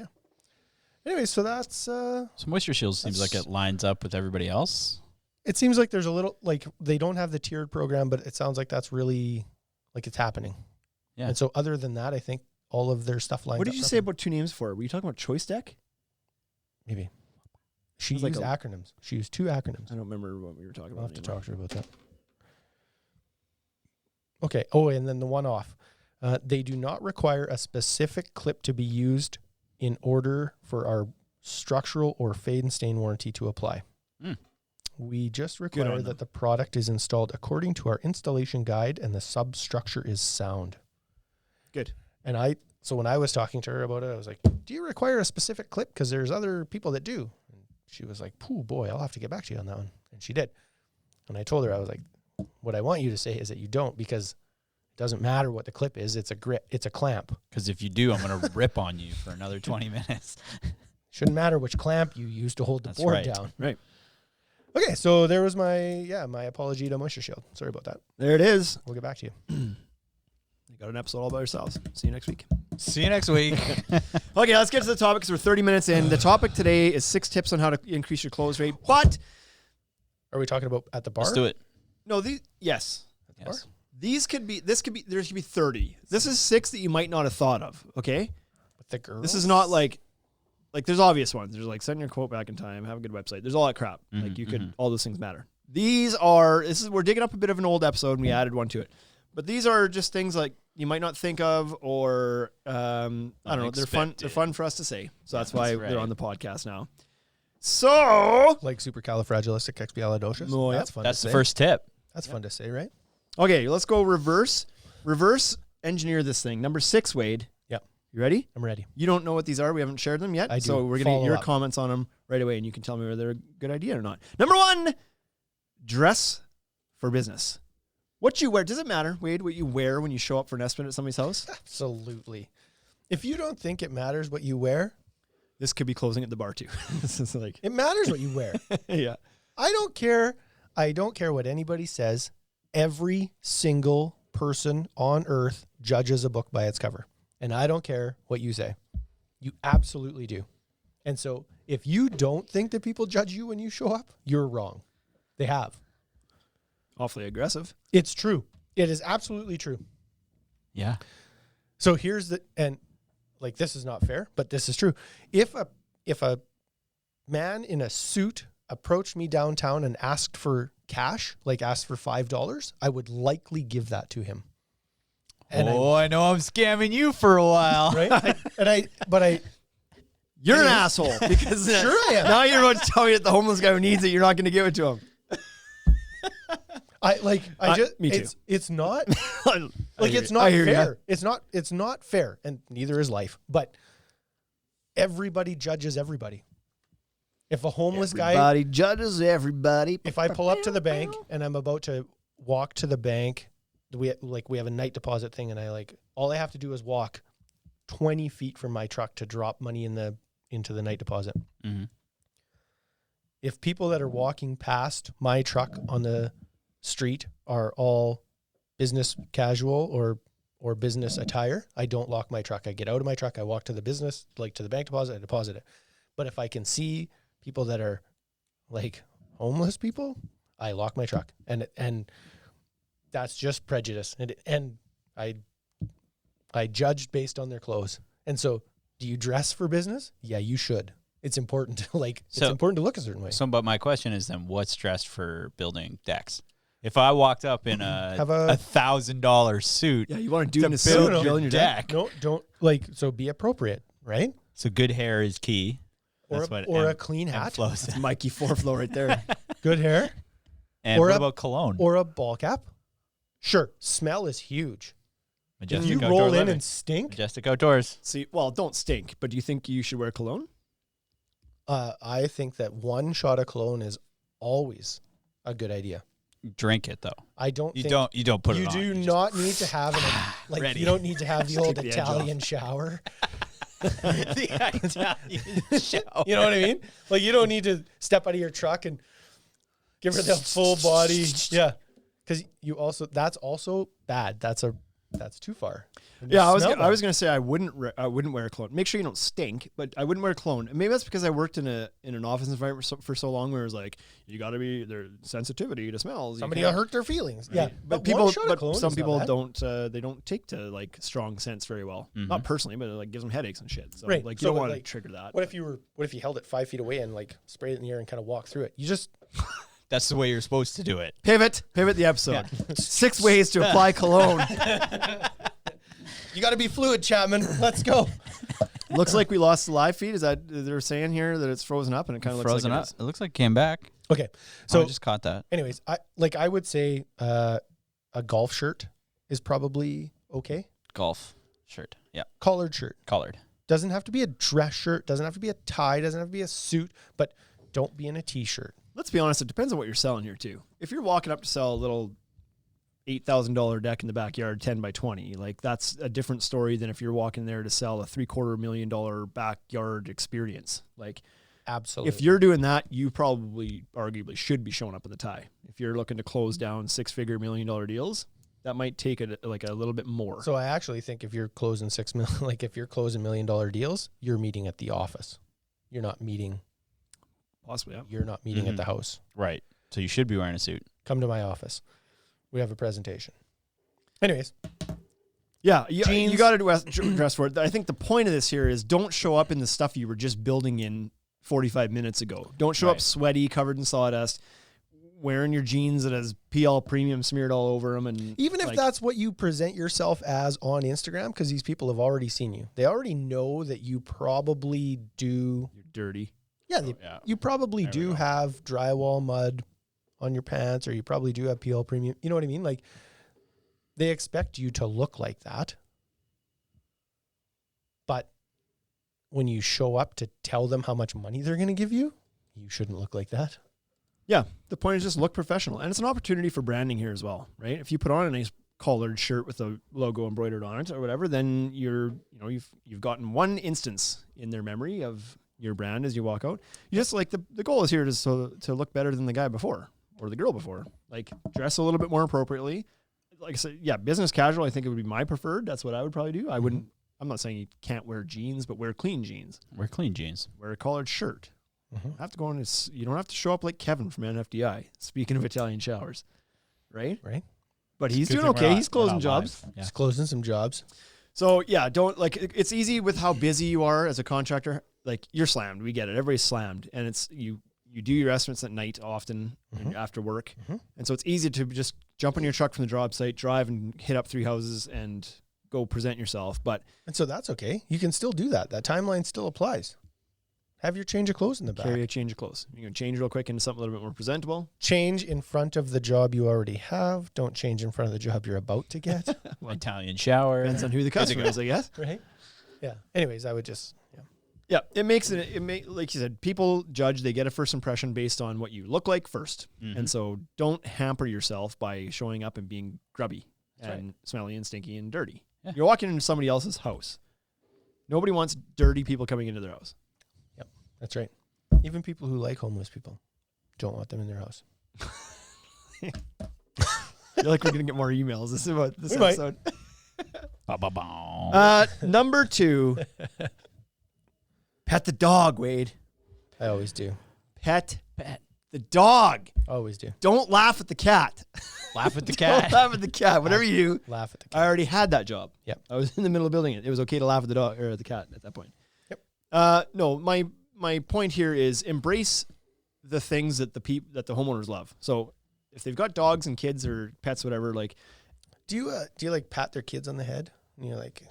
Anyway, so that's So Moistureshield seems like it lines up with everybody else. it seems like there's a little like they don't have the tiered program, but it sounds like that's really like it's happening. Yeah. And so other than that, I think all of their stuff lines What up did you say about 2 names for? Were you talking about Choice Deck? maybe She It's used like acronyms. She used 2 acronyms. I don't remember what we were talking I'll about. have to anymore. talk to her about that. Okay. Oh, and then the one off. They do not require a specific clip to be used in order for our structural or fade and stain warranty to apply. Mm. We just on require them. that the product is installed according to our installation guide and the substructure is sound. Good. And so when I was talking to her about it, I was like, do you require a specific clip? Because there's other people that do. And she was like, "Pooh, boy, I'll have to get back to you on that one." And she did. And I told her, I was like, what I want you to say is that you don't, because it doesn't matter what the clip is. It's a grip. It's a clamp. Because if you do, I'm going to rip on you for another 20 minutes. Shouldn't matter which clamp you use to hold the That's board right. down. Right. Okay, so there was my apology to Moistureshield. Sorry about that. There it is. We'll get back to you. You got an episode all by yourselves. See you next week. See you next week. Okay, let's get to the topic because we're 30 minutes in. The topic today is 6 tips on how to increase your close rate. But Are we talking about at the bar? Let's do it. no, yes. Yes. There could be 30. This is 6 that you might not have thought of. Okay. With the girls? This is not like there's obvious ones. There's like send your quote back in time, have a good website. There's all that crap. Like you could, all those things matter. We're digging up a bit of an old episode and we added one to it. But these are just things like you might not think of, or I don't know. They're fun. Unexpected. They're fun for us to say. So that's why That's right. they're on the podcast now. So like supercalifragilisticexpialidocious. Oh, yeah. That's fun That's to the say. first tip. That's fun to say, right? okay, let's go reverse engineer this thing. Number 6, Wade. Yeah. You ready? I'm ready. You don't know what these are. We haven't shared them yet. I do. So we're gonna get your Follow up. comments on them right away, and you can tell me whether they're a good idea or not. Number 1, dress for business. What you wear, does it matter, Wade, what you wear when you show up for an estimate at somebody's house? Absolutely. If you don't think it matters what you wear, This could be closing at the bar too. This is like, it matters what you wear. yeah. I don't care. I don't care what anybody says. Every single person on earth judges a book by its cover. And I don't care what you say. You absolutely do. And so if you don't think that people judge you when you show up, you're wrong. They have. Awfully aggressive. It's true. It is absolutely true. Yeah. So here's like, this is not fair, but this is true. If a man in a suit approached me downtown and asked for cash, like asked for $5, I would likely give that to him. And I know I'm scamming you for a while. right? You're an asshole because Sure I am. now you're about to tell me that the homeless guy who needs it, you're not going to give it to him. Me too. It's not I like hear it's you. not I hear ya. fair. It's not fair, and neither is life. But everybody judges everybody. If a homeless guy, Everybody judges everybody. if I pull up to the bank and I'm about to walk to the bank, we have a night deposit thing, and all I have to do is walk 20 feet from my truck to drop money into the night deposit. Mm-hmm. If people that are walking past my truck on the street are all business casual or business attire, I don't lock my truck. I get out of my truck, I walk to the business, like to the bank deposit, I deposit it. But if I can see people that are like homeless people, I lock my truck. And that's just prejudice. And I judged based on their clothes. And so, do you dress for business? Yeah, you should. It's important to it's important to look a certain way. So, but my question is then, what's dressed for building decks? If I walked up in a $1,000 suit, Yeah, you want to do to in a suit, build building your your deck. deck. No, don't so be appropriate, right? So good hair is key. That's Or a clean and hat, flows. That's Mikey Forflow right there. good hair, And or what a- about cologne? or a ball cap. Sure, smell is huge. If Majestic you outdoor roll in living. and stink, Majestic Outdoors. See, well, don't stink, but do you think you should wear cologne? I think that one shot of cologne is always a good idea. Drink it though. I don't. You think don't put it You on. do You not need to have Ready. you don't need to have the old take the edge off. Italian shower. the Italian shower. You know what I mean? Like you don't need to step out of your truck and give her the full body. Yeah, because that's also bad. That's That's too far. Yeah, I was gonna say I wouldn't wear a cologne. Make sure you don't stink, but I wouldn't wear a cologne. And maybe that's because I worked in an office environment for so long, where it was like you got to be their sensitivity to smells. Somebody will hurt their feelings. Right? Yeah, but some people don't. They don't take to like strong scents very well. Not personally, but it like gives them headaches and shit. So like you don't want to trigger that. What if you held it 5 feet away and like sprayed it in the air and kind of walked through it? You just That's the way you're supposed to do it. Pivot the episode. 6 ways to apply cologne. You got to be fluid, Chapman. Let's go. Looks like we lost the live feed. Is that they're saying here that it's frozen up and it kind of looks frozen like up? It looks like it came back. Okay, So so I just caught that. anyways, I would say a golf shirt is probably okay. Golf shirt. Yeah. Collared shirt. Collared. Doesn't have to be a dress shirt. Doesn't have to be a tie. Doesn't have to be a suit. But don't be in a t-shirt. Let's be honest, it depends on what you're selling here too. If you're walking up to sell a little $8,000 deck in the backyard, 10 by 20, like that's a different story than if you're walking there to sell a $750,000 backyard experience. Like, Absolutely. if you're doing that, you probably arguably should be showing up with a tie. If you're looking to close down $6-figure $1 million deals, that might take it like a little bit more. So I actually think if you're closing $6 million, like if you're closing $1 million deals, you're meeting at the office. You're not meeting. Possibly, yeah. You're not meeting at the house. Right. So you should be wearing a suit. Come to my office. We have a presentation. Anyways. Yeah, you got to dress for it. I think the point of this here is don't show up in the stuff you were just building in 45 minutes ago. Don't show up sweaty, covered in sawdust, wearing your jeans that has PL Premium smeared all over them. And even if that's what you present yourself as on Instagram, because these people have already seen you. They already know that you probably do. You're dirty. Yeah, you probably do have drywall mud on your pants, or you probably do have PL Premium. You know what I mean? Like, they expect you to look like that. But when you show up to tell them how much money they're going to give you, you shouldn't look like that. Yeah, the point is just look professional. And it's an opportunity for branding here as well, right? If you put on a nice collared shirt with a logo embroidered on it or whatever, then you've gotten one instance in their memory of your brand as you walk out. You just like the goal is here to look better than the guy before or the girl before. Like, dress a little bit more appropriately. Like I said, yeah, business casual, I think it would be my preferred. That's what I would probably do. I'm not saying you can't wear jeans, but wear clean jeans. Wear clean jeans. Wear a collared shirt. Have to go on you don't have to show up like Kevin from NFDI. Speaking of Italian showers, right? Right. But he's doing okay. He's closing jobs. Yeah. He's closing some jobs. So yeah, don't like. It's easy with how busy you are as a contractor. Like, you're slammed. We get it. Everybody's slammed, and it's you do your estimates at night often after work, and so it's easy to just jump in your truck from the job site, drive and hit up 3 houses and go present yourself. And so that's okay. You can still do that. That timeline still applies. Have your change of clothes in the back. Carry a change of clothes. You can change real quick into something a little bit more presentable. Change in front of the job you already have. Don't change in front of the job you're about to get. Italian shower. Depends on who the customer is, I guess. Right? Yeah. Anyways, I would just, Yeah, like you said, people judge, they get a first impression based on what you look like first. And so don't hamper yourself by showing up and being grubby and smelly and stinky and dirty. Yeah. You're walking into somebody else's house. Nobody wants dirty people coming into their house. Yep, that's right. Even people who like homeless people don't want them in their house. I feel like we're going to get more emails. This is about this episode. Number 2. Pet the dog, Wade. I always do. Pet the dog. Always do. Don't laugh at the cat. Laugh at the cat. Don't laugh at the cat. Whatever you do. Laugh at the cat. I already had that job. Yep. I was in the middle of building it. It was okay to laugh at the dog or the cat at that point. Yep. No, my point here is embrace the things that the homeowners love. So if they've got dogs and kids or pets, whatever, like, do you like pat their kids on the head? And you're like,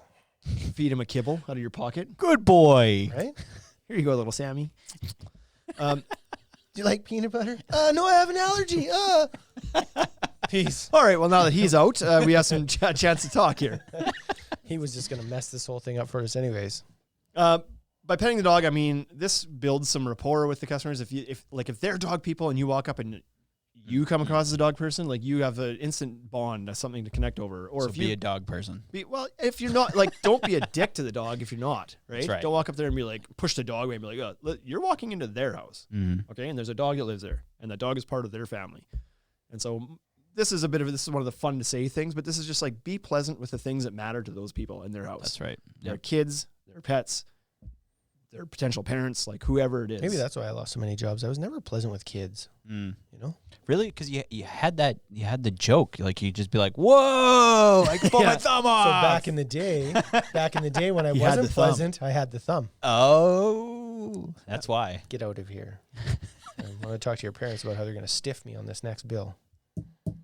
feed them a kibble out of your pocket. Good boy. right? Here you go, little Sammy. Do you like peanut butter? No, I have an allergy. Peace. All right. Well, now that he's out, we have some chance to talk here. He was just going to mess this whole thing up for us anyways. By petting the dog, I mean, this builds some rapport with the customers. If they're dog people and you walk up and you come across as a dog person, like, you have an instant bond, something to connect over. Or So if be a dog person. If you're not, like, don't be a dick to the dog if you're not, right? That's right. Don't walk up there and be like, push the dog away and be like, oh, you're walking into their house, okay? And there's a dog that lives there, and that dog is part of their family. And so this is one of the fun to say things, but this is just like be pleasant with the things that matter to those people in their house. That's right. Their kids, their pets, their potential parents, like whoever it is. Maybe that's why I lost so many jobs. I was never pleasant with kids. Mm. You know? Really? Because you had the joke. Like you'd just be like, "Whoa!" I can pull my thumb off. So back in the day when I You had wasn't the thumb. pleasant, I had the thumb. Oh, that's why. Get out of here. I want to talk to your parents about how they're going to stiff me on this next bill.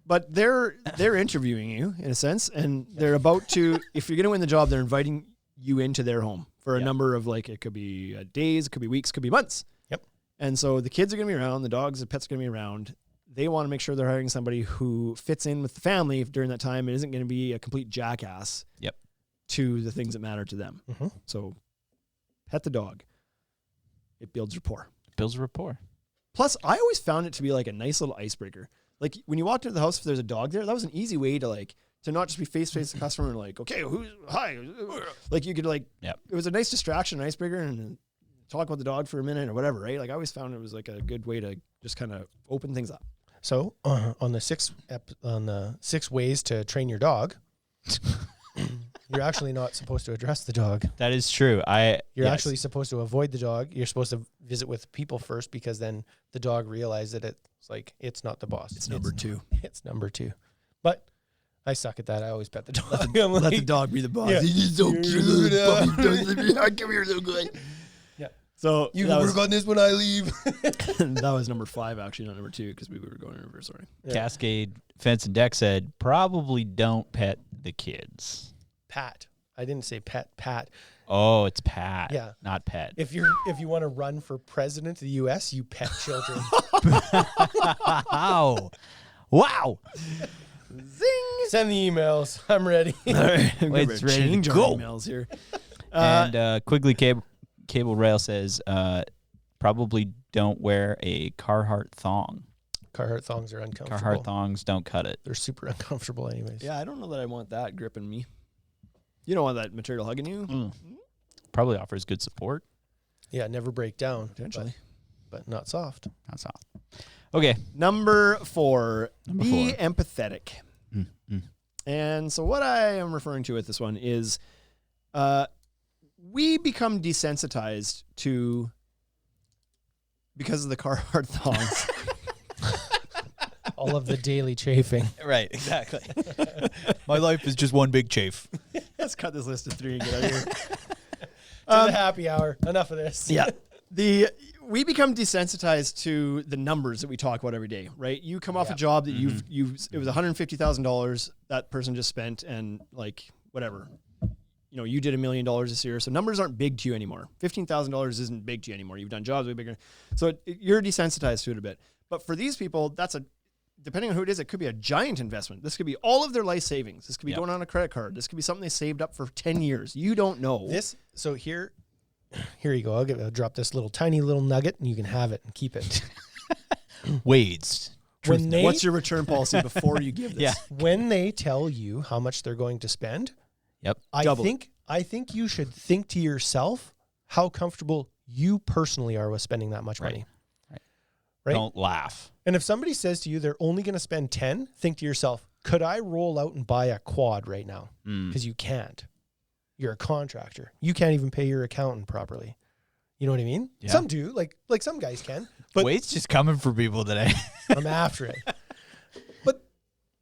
But they're interviewing you in a sense, and they're about to. If you're going to win the job, they're inviting you into their home for a number of it could be days, it could be weeks, it could be months. Yep. And so the kids are going to be around, the dogs, the pets are going to be around. They want to make sure they're hiring somebody who fits in with the family during that time and isn't going to be a complete jackass. Yep. To the things that matter to them. Mm-hmm. So, pet the dog. It builds rapport. Builds rapport. Plus, I always found it to be like a nice little icebreaker. Like when you walked into the house, if there's a dog there, that was an easy way to to not just be face to face with the customer and like, okay, hi. Like you could it was a nice distraction, an icebreaker, and talk about the dog for a minute or whatever, right? Like I always found it was like a good way to just kind of open things up. So on the 6 ways to train your dog, you're actually not supposed to address the dog. That is true. You're actually supposed to avoid the dog. You're supposed to visit with people first because then the dog realizes that it's like it's not the boss. It's number 2. It's number 2. But I suck at that. I always pet the dog. Let the dog be the boss. Yeah. He's so cute. Come here, little guy. Yeah. So you can work on this when I leave. that was number 5, actually, not number 2, because we were going in reverse. Sorry. Yeah. Cascade Fence and Deck said probably don't pet the kids. Pat. I didn't say pet. Pat. Oh, it's Pat. Yeah. Not pet. If you want to run for president of the U.S., you pet children. Wow. Wow. Zing. Send the emails. I'm ready. All right, It's ready to change our go. emails here. And Quigley Cable Rail says probably don't wear a Carhartt thong. Carhartt thongs are uncomfortable. Carhartt thongs don't cut it. They're super uncomfortable anyways. Yeah, I don't know that I want that gripping me. You don't want that material hugging you? Probably offers good support. Yeah, never break down. Potentially. But not soft. Not soft. Okay. Number 4, Number be 4. empathetic. Mm. And so what I am referring to with this one is we become desensitized to, because of the Carhartt thongs. All of the daily chafing. Right, exactly. My life is just one big chafe. Let's cut this list of 3 and get out of here. To the happy hour. Enough of this. Yeah. We become desensitized to the numbers that we talk about every day, right? You come off a job that it was $150,000 that person just spent, and whatever, you did $1 million this year. So numbers aren't big to you anymore. $15,000 isn't big to you anymore. You've done jobs way bigger. So you're desensitized to it a bit. But for these people, depending on who it is, it could be a giant investment. This could be all of their life savings. This could be going on a credit card. This could be something they saved up for 10 years. You don't know. So here you go. I'll drop this tiny little nugget, and you can have it and keep it. Wade's. What's your return policy before you give this? Yeah. When they tell you how much they're going to spend, Yep. I think you should think to yourself how comfortable you personally are with spending that much money. Right? Don't laugh. And if somebody says to you they're only going to spend 10, think to yourself, could I roll out and buy a quad right now? Because you can't. You're a contractor. You can't even pay your accountant properly. You know what I mean? Yeah. Some do, like some guys can. But Wade's just coming for people today. I'm after it.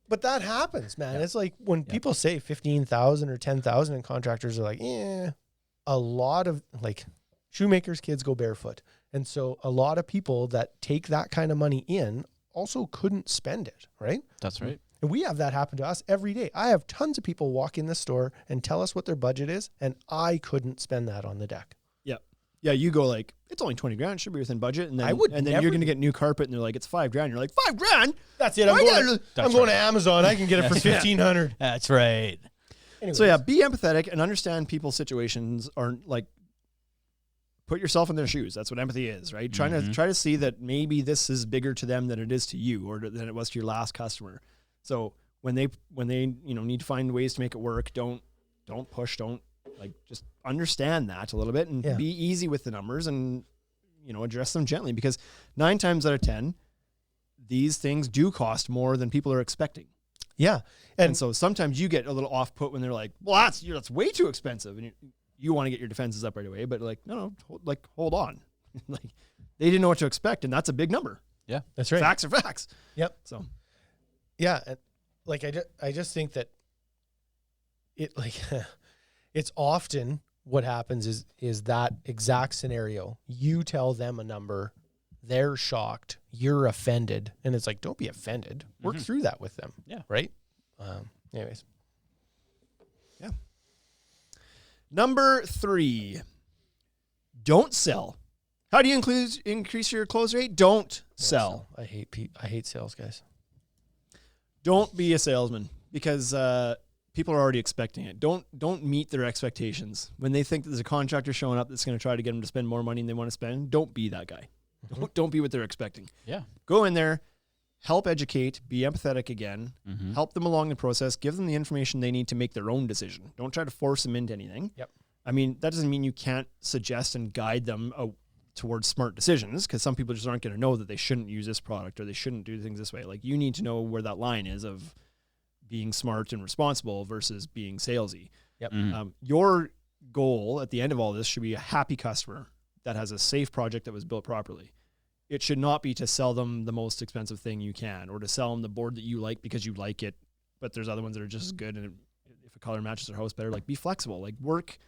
But that happens, man. It's like when people say 15,000 or 10,000 and contractors are like, a lot of shoemakers' kids go barefoot. And so a lot of people that take that kind of money in also couldn't spend it, right? That's right. And we have that happen to us every day. I have tons of people walk in the store and tell us what their budget is, and I couldn't spend that on the deck. Yeah, you go it's only 20 grand, should be within budget. And then, then you're going to get new carpet and they're like, it's $5 grand. You're like, $5 grand? That's it. I'm going to Amazon. I can get it for $1,500. That's right. Anyways. So yeah, be empathetic and understand people's situations aren't put yourself in their shoes. That's what empathy is, right? Try to see that maybe this is bigger to them than it is to you or than it was to your last customer. So when they need to find ways to make it work, don't push, just understand that a little bit and be easy with the numbers and address them gently, because 9 times out of 10 these things do cost more than people are expecting. Yeah. And so sometimes you get a little off put when they're like, well, that's way too expensive. And you want to get your defenses up right away, but like, no, hold on. Like they didn't know what to expect. And that's a big number. Yeah, that's right. Facts are facts. Yep. So, yeah. Like I just think that it like, it's often what happens is that exact scenario. You tell them a number, they're shocked, you're offended. And it's like, don't be offended. Work through that with them. Yeah. Right. Anyways. Yeah. Number 3, don't sell. How do you increase your close rate? Don't sell. I hate sales guys. Don't be a salesman because people are already expecting it. Don't meet their expectations. When they think that there's a contractor showing up that's going to try to get them to spend more money than they want to spend, don't be that guy. Don't be what they're expecting. Yeah. Go in there, help educate, be empathetic again, help them along the process, give them the information they need to make their own decision. Don't try to force them into anything. Yep. I mean, that doesn't mean you can't suggest and guide them towards smart decisions, because some people just aren't going to know that they shouldn't use this product or they shouldn't do things this way. Like, you need to know where that line is of being smart and responsible versus being salesy. Yep. Your goal at the end of all this should be a happy customer that has a safe project that was built properly. It should not be to sell them the most expensive thing you can, or to sell them the board that you like because you like it, but there's other ones that are just as good. And if a color matches their house better, like, be flexible, like, work,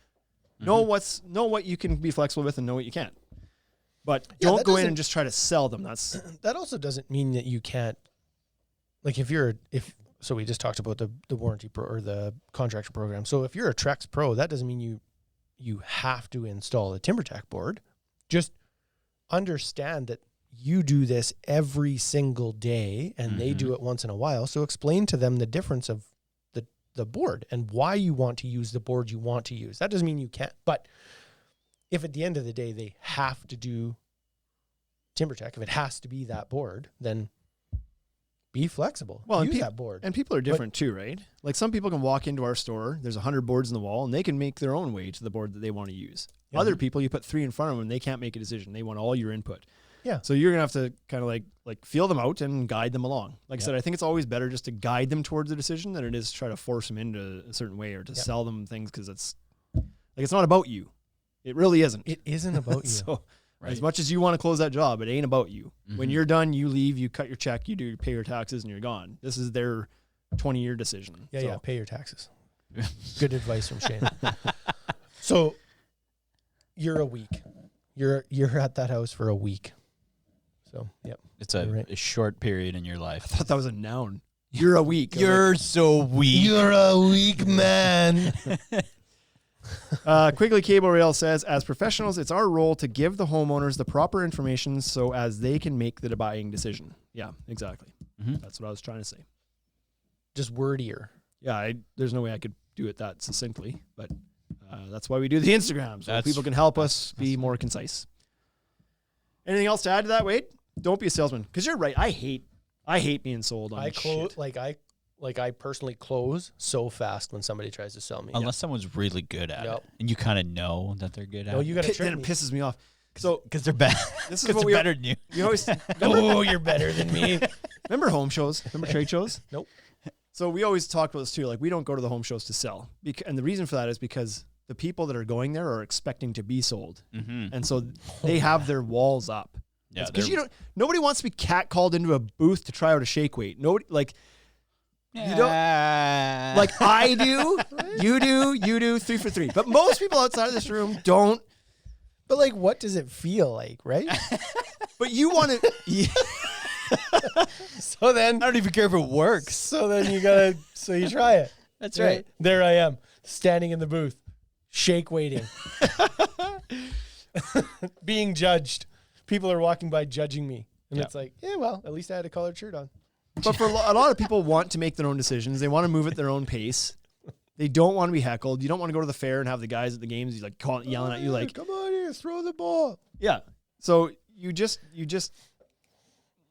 know what you can be flexible with and know what you can't. But don't go in and just try to sell them. That also doesn't mean that you can't, like, so we just talked about the warranty pro or the contractor program. So if you're a Trex Pro, that doesn't mean you have to install a TimberTech board. Just understand that you do this every single day and they do it once in a while. So explain to them the difference of the board and why you want to use the board you want to use. That doesn't mean you can't. But if at the end of the day they have to do TimberTech, if it has to be that board, then be flexible. Well, use that board. And people are different too, right? Like, some people can walk into our store, there's 100 boards in the wall, and they can make their own way to the board that they want to use. Yeah. Other people, you put 3 in front of them, and they can't make a decision. They want all your input. Yeah. So you're going to have to kind of like feel them out and guide them along. Like I said, I think it's always better just to guide them towards the decision than it is to try to force them into a certain way or to sell them things, because it's not about you. It really isn't. It isn't about you. So as much as you want to close that job, it ain't about you. When you're done, you leave, you cut your check, you pay your taxes, and you're gone. This is their 20-year decision. Yeah, pay your taxes. Good advice from Shane. So you're a week. You're at that house for a week. So, yep. It's a short period in your life. I thought that was a noun. You're a weak. You're so weak. You're a weak man. Quigley Cable Rail says, as professionals, it's our role to give the homeowners the proper information so as they can make the buying decision. Yeah, exactly. That's what I was trying to say. Just wordier. Yeah, there's no way I could do it that succinctly, but that's why we do the Instagram, so people can help us be more concise. Anything else to add to that, Wade? Don't be a salesman, because you're right. I hate being sold on shit. I personally close so fast when somebody tries to sell me. Unless someone's really good at it, and you kind of know that they're good at it. No, you got to trick Then me. it pisses me off. So because they're bad. This is what we better than you. You always Oh, you're better than me. remember home shows? Remember trade shows? Nope. So we always talk about this too. Like, we don't go to the home shows to sell, and the reason for that is because the people that are going there are expecting to be sold, and so they have their walls up. Yeah, because nobody wants to be catcalled into a booth to try out a shake weight. Nobody you don't like I do, you do 3 for 3. But most people outside of this room don't. But like, what does it feel like, right? But you want to. So then I don't even care if it works. So then you try it. That's right. There I am, standing in the booth, shake waiting, being judged. People are walking by judging me. And it's like, yeah, well, at least I had a collared shirt on. But for a lot of people want to make their own decisions. They want to move at their own pace. They don't want to be heckled. You don't want to go to the fair and have the guys at the games yelling at you like, come on here, throw the ball. Yeah. So you just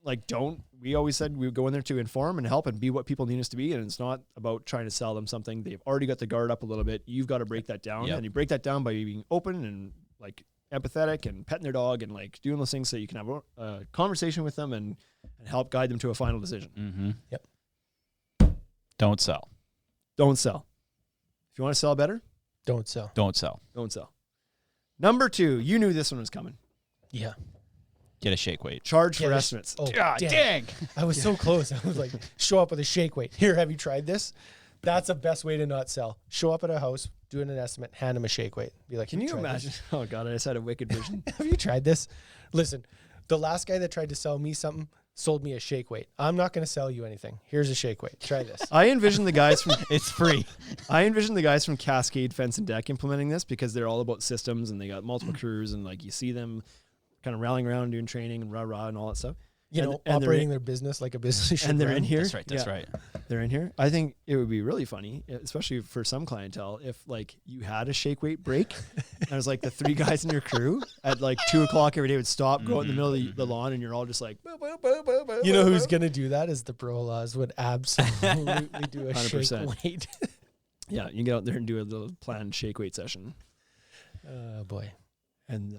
like, don't. We always said we would go in there to inform and help and be what people need us to be. And it's not about trying to sell them something. They've already got the guard up a little bit. You've got to break that down. And you break that down by being open and like empathetic and petting their dog and like doing those things so you can have a conversation with them and and help guide them to a final decision. Mm-hmm. Yep. Don't sell. Don't sell. If you want to sell better, Don't sell. Don't sell. don't sell. Number 2, you knew this one was coming. Yeah. Get a shake weight. Charge for Yeah, estimates. Oh, Ah, dang. I was so close. I was like, show up with a shake weight. Here, have you tried this? That's the best way to not sell. Show up at a house, do an estimate, hand them a shake weight. Be like, Can "Have you tried imagine? this?" Oh God, I just had a wicked vision. Have you tried this? Listen, the last guy that tried to sell me something sold me a shake weight. I'm not going to sell you anything. Here's a shake weight. Try this. I envision the guys from It's free. I envision the guys from Cascade Fence and Deck implementing this because they're all about systems and they got multiple crews and like you see them kind of rallying around doing training and rah and all that stuff. You And- know, and they're operating in- their business like a business should and they're run. in here. That's right. That's Yeah, right. they're in here. I think it would be really funny, especially for some clientele, if like you had a shake weight break and it was like the 3 guys in your crew at like 2:00 every day would stop, go out in the middle of the lawn, and you're all just like, "Boo, boo, boo, boo, boo, You know boo, who's boo." going to do that is the pro laws would absolutely do a 100%. shake weight. Yeah, you get out there and do a little planned shake weight session. Oh, boy. And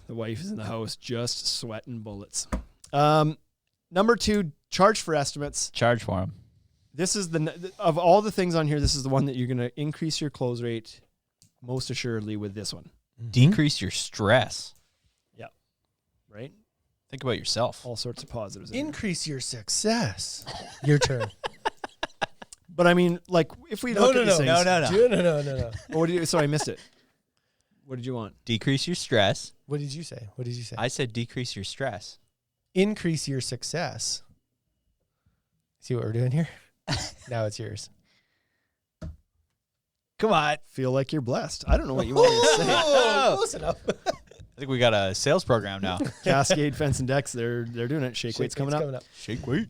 the wife is in the house just sweating bullets. Number 2, charge for estimates. Charge for them. This is of all the things on here, this is the one that you're going to increase your close rate most assuredly with this one, Decrease your stress. right? Think about yourself. All sorts of positives. in here. Increase your success. Your turn. But I mean, like, if we look at these things, No. What did you? Sorry, I missed it. What did you want? Decrease your stress. What did you say? What did you say? I said decrease your stress. Increase your success. See what we're doing here? Now it's yours. Come on. Feel like you're blessed. I don't know what you want me to say. Oh, close enough. I think we got a sales program now. Cascade Fence and Decks, they're doing it. Shake weight's coming up. Shake weight.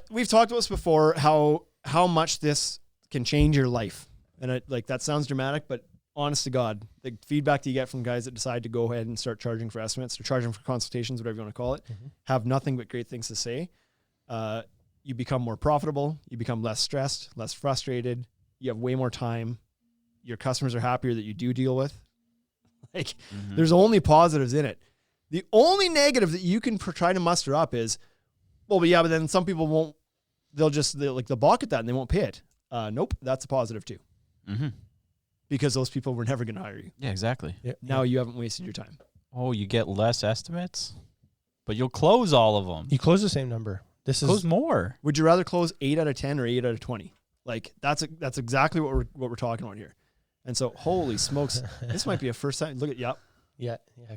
We've talked about this before. How much this can change your life, and like that sounds dramatic, but honest to God, the feedback that you get from guys that decide to go ahead and start charging for estimates or charging for consultations, whatever you want to call it, have nothing but great things to say. You become more profitable. You become less stressed, less frustrated. You have way more time. Your customers are happier that you do deal with. Like, there's only positives in it. The only negative that you can try to muster up is, well, but yeah, but then some people won't. They'll balk at that and they won't pay it. Nope, that's a positive too. Mm-hmm. Because those people were never going to hire you. Yeah, exactly. Now you haven't wasted your time. Oh, you get less estimates, but you'll close all of them. You close the same number. This Close is more. Would you rather close 8 out of 10 or 8 out of 20? Like that's exactly what we're talking about here. And so, holy smokes, this might be a first time. Look at yeah,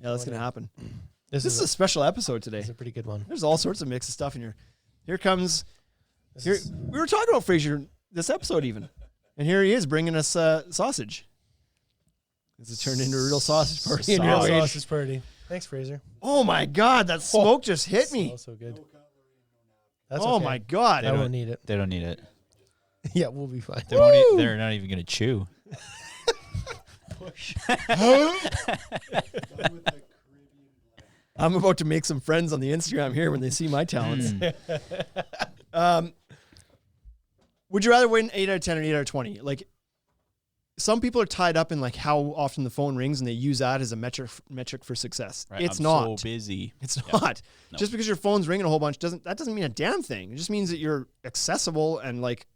that's going to happen. This This is a special episode this today. is a pretty good one. There's all sorts of mix of stuff in here. Here comes. This Here is- we were talking about Fraser this episode even, and here he is bringing us sausage. This has turned into a real sausage party. in your Real house. sausage party. Thanks, Fraser. Oh my God, that smoke just hit me. Smells so good. That's Oh okay. my God. I won't need it. They don't need it. Yeah, we'll be fine. They won't eat, they're not even going to chew. I'm about to make some friends on the Instagram here when they see my talents. Would you rather win 8 out of 10 or 8 out of 20? Like, some people are tied up in like how often the phone rings and they use that as a metric for success. Right, It's I'm not. so busy. It's Yeah. not. No. Just because your phone's ringing a whole bunch doesn't mean a damn thing. It just means that you're accessible and like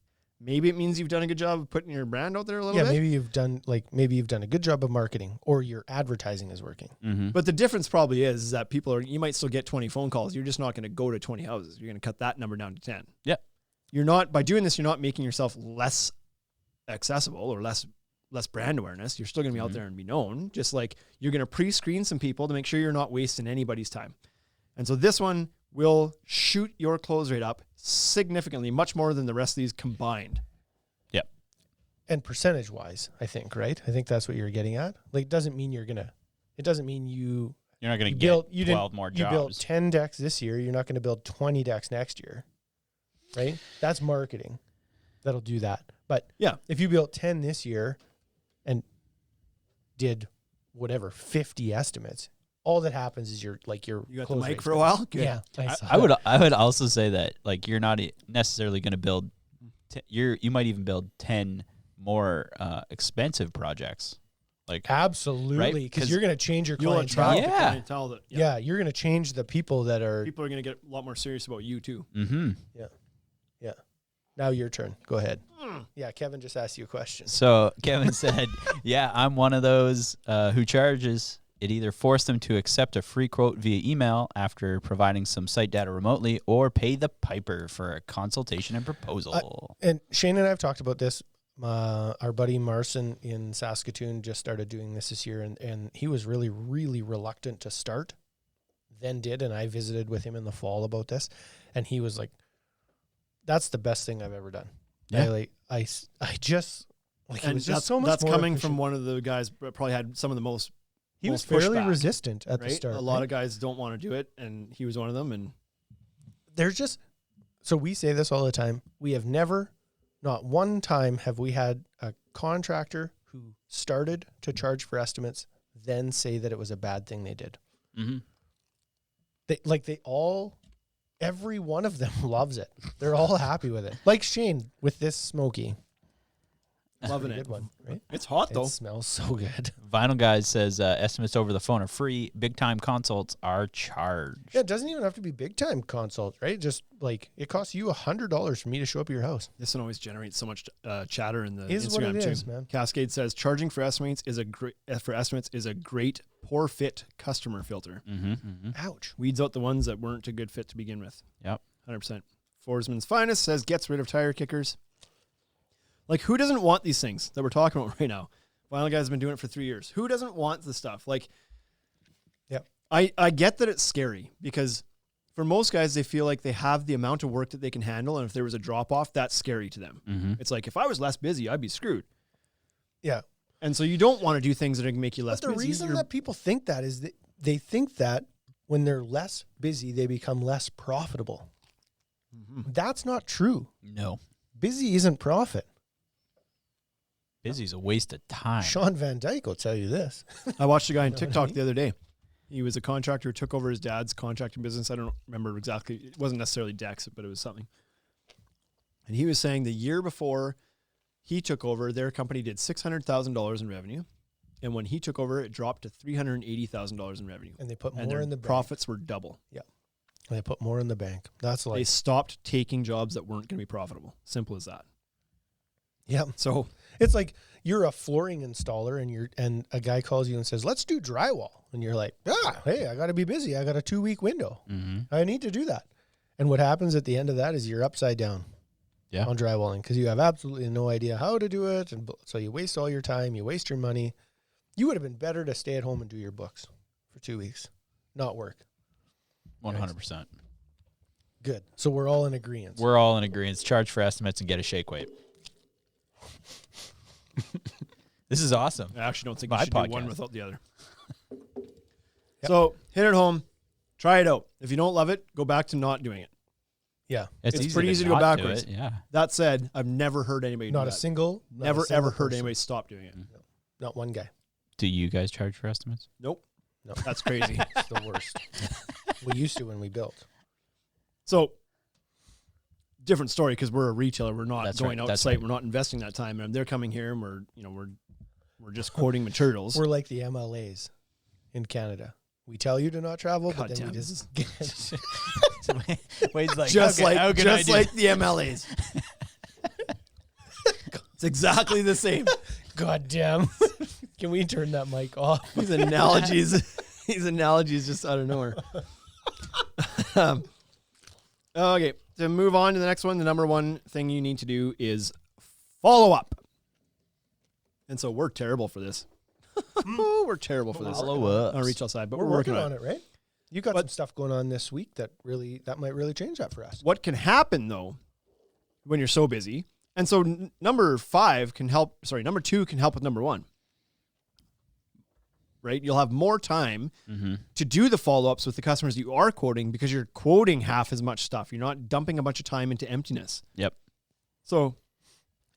maybe it means you've done a good job of putting your brand out there a little Yeah, bit. maybe you've done a good job of marketing, or your advertising is working. Mm-hmm. But the difference probably is that you might still get 20 phone calls. You're just not going to go to 20 houses. You're going to cut that number down to 10. Yeah. By doing this, you're not making yourself less accessible or less brand awareness. You're still going to be out there and be known. Just like you're going to pre-screen some people to make sure you're not wasting anybody's time. And so this one will shoot your close rate up significantly, much more than the rest of these combined. Yep. And percentage wise, I think, right? I think that's what you're getting at. Like, it doesn't mean you're not going to get you 12 more You built jobs. 10 decks this year. You're not going to build 20 decks next year, right? That's marketing. That'll do that. But Yeah. if you built 10 this year and did whatever 50 estimates, all that happens is your You got the close mic rate's for a good. while? Good. Yeah, I would also say that like you're not necessarily going to build. You might even build 10 more expensive projects. Like, Absolutely, because 'Cause you're going to change your You want to attract clientele. the Yeah. clientele that Yeah, you're going to change the people that are. people are going to get a lot more serious about you too. mm-hmm. Yeah. Now your turn. Go ahead. Yeah, Kevin just asked you a question. So Kevin said, yeah, I'm one of those who charges. It either forced them to accept a free quote via email after providing some site data remotely or pay the piper for a consultation and proposal. And Shane and I have talked about this. Our buddy Marson in Saskatoon just started doing this year, and he was really, really reluctant to start, then did, and I visited with him in the fall about this, and he was like, that's the best thing I've ever done. Yeah. I just, like, it And was that's, just so much that's more coming efficient. from one of the guys that probably had some of the most. He was most fairly pushback, resistant at the right? start. A lot right? of guys don't want to do it, and he was one of them. And There's just, so we say this all the time. We have never, not one time have we had a contractor who started to charge for estimates, then say that it was a bad thing they did. Mm-hmm. Every one of them loves it. They're all happy with it. Like Shane with this smoky. loving Pretty it. good one, right? It's hot though. It smells so good. Vinyl Guys says estimates over the phone are free. Big time consults are charged. Yeah, it doesn't even have to be big time consults, right? Just like it costs you $100 for me to show up at your house. This one always generates so much chatter in the Is what Instagram it too. is, man. Cascade says charging for estimates is a great poor fit customer filter. Mm-hmm, mm-hmm. Ouch. Weeds out the ones that weren't a good fit to begin with. Yep. 100%. Forsman's Finest says gets rid of tire kickers. Like, who doesn't want these things that we're talking about right now? Vinyl Guys have been doing it for 3 years. Who doesn't want the stuff? Like, Yep. I get that it's scary because for most guys, they feel like they have the amount of work that they can handle. And if there was a drop off, that's scary to them. Mm-hmm. It's like, if I was less busy, I'd be screwed. Yeah. And so you don't want to do things that are going to make you less But the busy. reason that people think that is that they think that when they're less busy, they become less profitable. Mhm. That's not true. No. Busy isn't profit. Busy's a waste of time. Sean Van Dyke will tell you this. I watched a guy on Know what I TikTok mean? the other day. He was a contractor who took over his dad's contracting business. I don't remember exactly. It wasn't necessarily Dex, but it was something. And he was saying the year before he took over, their company did $600,000 in revenue. And when he took over, it dropped to $380,000 in revenue. And they put And more their in the bank. profits were double. They put more in the bank. That's They like, stopped taking jobs that weren't going to be profitable. Simple as that. yeah. So It's like you're a flooring installer and a guy calls you and says, let's do drywall. And you're like, hey, I got to be busy. I got a 2-week window. Mm-hmm. I need to do that. And what happens at the end of that is you're upside down on drywalling because you have absolutely no idea how to do it. And so you waste all your time. You waste your money. You would have been better to stay at home and do your books for 2 weeks, not work. 100%. Good. So we're all in agreement. We're all in agreement. Charge for estimates and get a shake weight. This is awesome. I actually don't think My you should do one podcast. without the other. So hit it home. Try it out. If you don't love it, go back to not doing it. Yeah. It's pretty easy to go not do backwards. it, Yeah. That said, I've never heard anybody Not do a that. single. Never ever heard anybody stop doing it. Not one guy. Do you guys charge for estimates? Nope. No. That's crazy. It's the worst. We used to when we built. So different story because we're a retailer. We're not That's going right. out That's site. right. We're not investing that time. And they're coming here and we're just quoting materials. We're like the MLAs in Canada. We tell you to not travel, God but then damn, we this just Wade's like, just okay, how can I do like the MLAs. It's exactly the same. God damn. Can we turn that mic off? These analogies just out of nowhere. Okay, to move on to the next one, the number one thing you need to do is follow up. And so we're terrible for this. We're terrible for this Follow up. on retail side, but We're we're working on it, right? You got some stuff going on this week that might really change that for us. What can happen though when you're so busy? And so number 2 can help with number 1. Right? You'll have more time to do the follow-ups with the customers that you are quoting because you're quoting half as much stuff. You're not dumping a bunch of time into emptiness. Yep. So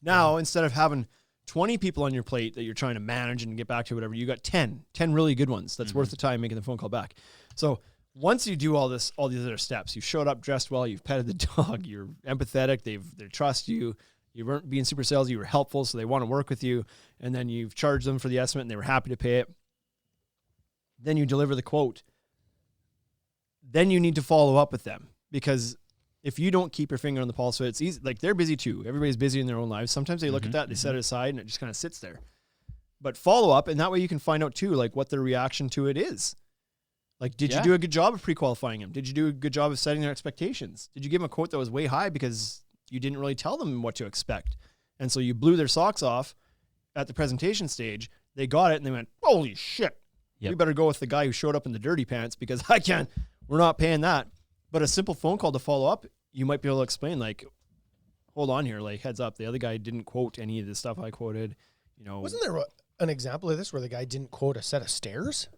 now instead of having 20 people on your plate that you're trying to manage and get back to whatever, you got 10 really good ones. That's worth the time making the phone call back. So once you do all these other steps, you showed up dressed well, you've petted the dog, you're empathetic, they trust you, You weren't being super salesy. You were helpful, so they want to work with you. And then you've charged them for the estimate, and they were happy to pay it. Then you deliver the quote. Then you need to follow up with them, because if you don't keep your finger on the pulse, so it's easy. Like, they're busy too. Everybody's busy in their own lives. Sometimes they look at that, they set it aside, and it just kind of sits there. But follow up, and that way you can find out too, like, what their reaction to it is. Like, did you do a good job of pre-qualifying them? Did you do a good job of setting their expectations? Did you give them a quote that was way high because you didn't really tell them what to expect? And so you blew their socks off at the presentation stage. They got it, and they went, holy shit. We better go with the guy who showed up in the dirty pants, because we're not paying that. But a simple phone call to follow up, you might be able to explain, like, hold on here, like, heads up, the other guy didn't quote any of the stuff I quoted. You know, wasn't there an example of this where the guy didn't quote a set of stairs?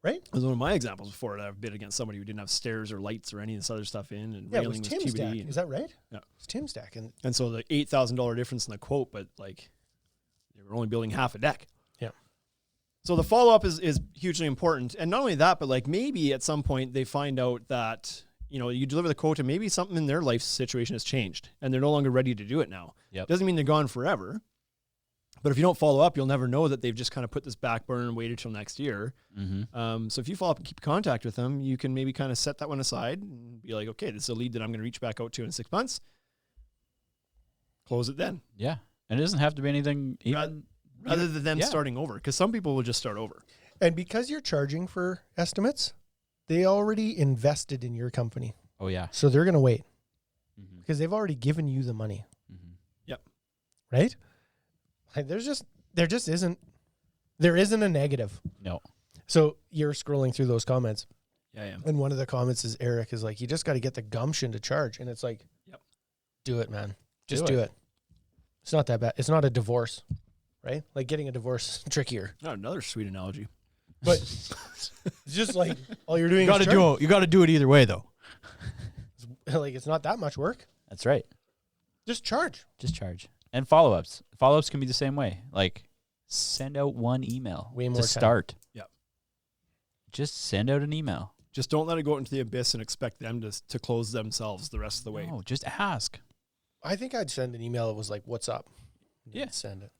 Right? It was one of my examples before that I've bid against somebody who didn't have stairs or lights or any of this other stuff in, and Yeah, it was railing was Tim's deck. TBD. Is that right? Yeah. It's Tim's deck. And so the $8,000 difference in the quote, but like, they were only building half a deck. Yeah. So the follow-up is hugely important. And not only that, but like, maybe at some point they find out that, you know, you deliver the quote and maybe something in their life situation has changed and they're no longer ready to do it now. Doesn't mean they're gone forever. But if you don't follow up, you'll never know that they've just kind of put this back burner and waited till next year. So if you follow up and keep contact with them, you can maybe kind of set that one aside and be like, okay, this is a lead that I'm going to reach back out to in 6 months. Close it then. Yeah. And it doesn't have to be anything even Rather than them starting over, because some people will just start over. And because you're charging for estimates, they already invested in your company. Oh, yeah. So they're going to wait because they've already given you the money. Yep. Right? Like, there isn't a negative. No. So you're scrolling through those comments. Yeah, I am. And one of the comments is Eric is like, you just got to get the gumption to charge. And it's like, do it, man. Just do it. It's not that bad. It's not a divorce, right? Like, getting a divorce is trickier. Oh, another sweet analogy. But it's just like, all you're doing You is got to do it either way, though. like, it's not that much work. That's right. Just charge. Just charge. And follow-ups. Follow-ups can be the same way. Like, send out one email Way more to time. start. Yeah. Just send out an email. Just don't let it go into the abyss and expect them to close themselves the rest of the way. No, just ask. I think I'd send an email that was like, what's up? Yeah. Send it.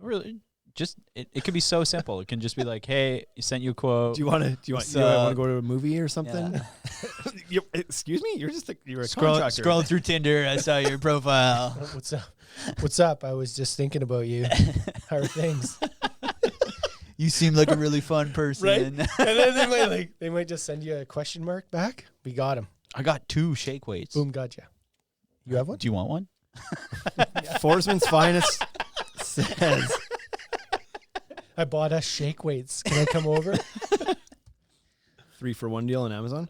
Really, just it could be so simple. It can just be like, hey, you sent you a quote. Do you want to go to a movie or something? Yeah. Excuse me? You're a Scroll, contractor. scrolling through Tinder. I saw your profile. What's up? What's up? I was just thinking about you. How are things? You seem like a really fun person. Right? And then they might just send you a question mark back. We got him. I got 2 shake weights. Boom, gotcha. You have one? Do you want one? Forsman's Finest says, I bought us shake weights. Can I come over? 3-for-1 deal on Amazon.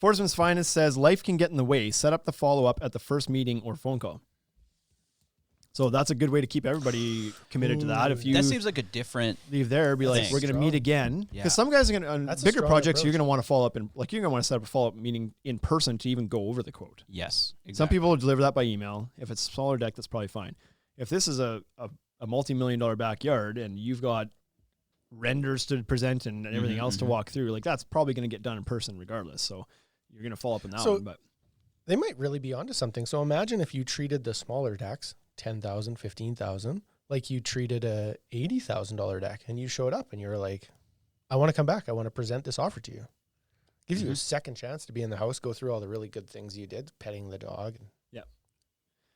Forsman's Finest says, life can get in the way. Set up the follow-up at the first meeting or phone call. So that's a good way to keep everybody committed to that. If you That seems like a different. leave there, be like, That's we're going to strong. meet again. Because Yeah. some guys are going to, on That's a bigger strong projects, you're approach. going to want to follow up and you're going to want to set up a follow-up meeting in person to even go over the quote. Yes. Exactly. Some people will deliver that by email. If it's a smaller deck, that's probably fine. If this is a multi-million-dollar backyard and you've got renders to present and everything else to walk through, like, that's probably going to get done in person regardless. So you're going to follow up on that So- one. But They might really be onto something. So imagine if you treated the smaller decks, 10,000, 15,000, like you treated a $80,000 deck, and you showed up and you're like, I want to come back. I want to present this offer to you. Gives you a second chance to be in the house, go through all the really good things you did, petting the dog.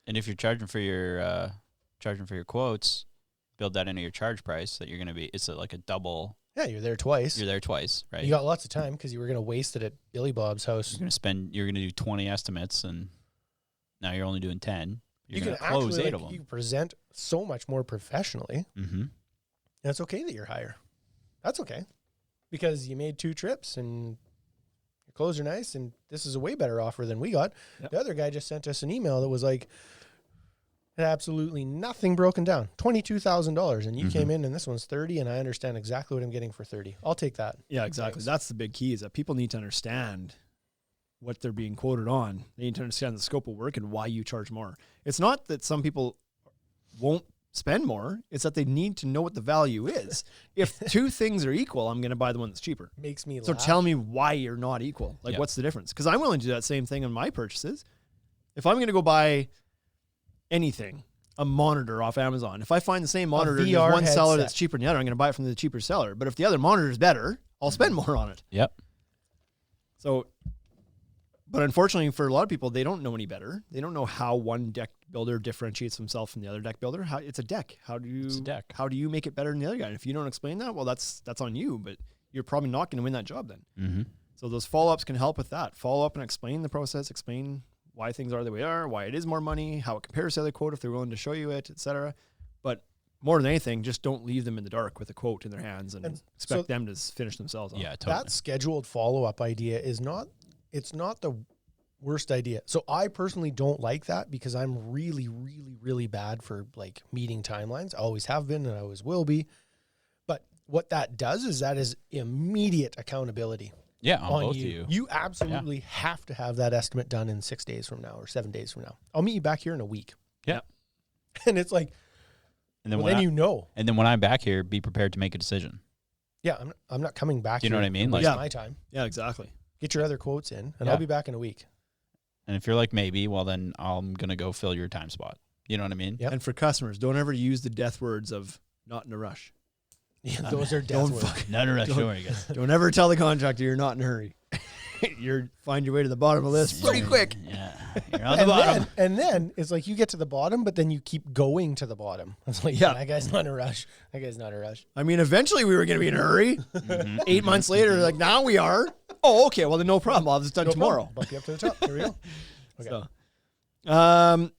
And if you're charging for your quotes, build that into your charge price. That you're going to be. It's like a double. Yeah, you're there twice. You're there twice, right? You got lots of time because you were going to waste it at Billy Bob's house. You're going to do 20 estimates, and now you're only doing 10. You're You going can to close actually 8 of them. you present so much more professionally. Mm-hmm. And it's okay that you're higher. That's okay. Because you made 2 trips and your clothes are nice, and this is a way better offer than we got. Yep. The other guy just sent us an email that was like, had absolutely nothing broken down. $22,000. And you came in and this one's 30, and I understand exactly what I'm getting for 30. I'll take that. yeah, exactly. That's the big key, is that people need to understand what they're being quoted on. They need to understand the scope of work and why you charge more. It's not that some people won't spend more. It's that they need to know what the value is. If 2 things are equal, I'm going to buy the one that's cheaper. Makes me So laugh. tell me why you're not equal. Like, Yeah. what's the difference? Because I'm willing to do that same thing on my purchases. If I'm going to go buy anything, a monitor off Amazon. If I find the same monitor, there's VR one seller headset. that's cheaper than the other, I'm going to buy it from the cheaper seller. But if the other monitor is better, I'll spend more on it. Yep. So, but unfortunately for a lot of people, they don't know any better. They don't know how one deck builder differentiates himself from the other deck builder. It's a deck. How do you make it better than the other guy? And if you don't explain that, well, that's on you, but you're probably not going to win that job then. Mm-hmm. So those follow-ups can help with that. Follow up and explain the process, explain why things are the way they are, why it is more money, how it compares to the other quote if they're willing to show you it, etc. But more than anything, just don't leave them in the dark with a quote in their hands and expect them to finish themselves off. Yeah, totally. That scheduled follow-up idea is not the worst idea. So I personally don't like that because I'm really, really, really bad for like meeting timelines. I always have been and I always will be. But what that does is that is immediate accountability. Yeah, on both you. of you. You absolutely have to have that estimate done in 6 days from now or 7 days from now. I'll meet you back here in a week. Yeah. And it's like, And then, well, then you know. And then when I'm back here, be prepared to make a decision. Yeah, I'm not coming back. Do you know here what I mean? to waste Like- my time. Yeah, exactly. Get your other quotes in, and Yeah. I'll be back in a week. And if you're like maybe, well then I'm gonna go fill your time spot. You know what I mean? Yep. And for customers, don't ever use the death words of not in a rush. Yeah, those are death Don't words. Not a rush. Don't- Don't worry, guys. Don't ever tell the contractor you're not in a hurry. You're find your way to the bottom of the list pretty quick. Yeah, you're on the bottom. And then it's like you get to the bottom, but then you keep going to the bottom. It's like, Yeah. that guy's not in a rush. That guy's not in a rush. I mean, eventually we were going to be in a hurry. 8 months later, like now we are. Oh, okay. Well, then no problem. I'll have this done No tomorrow. problem. Bump you up to the top. Here we go. Okay. So,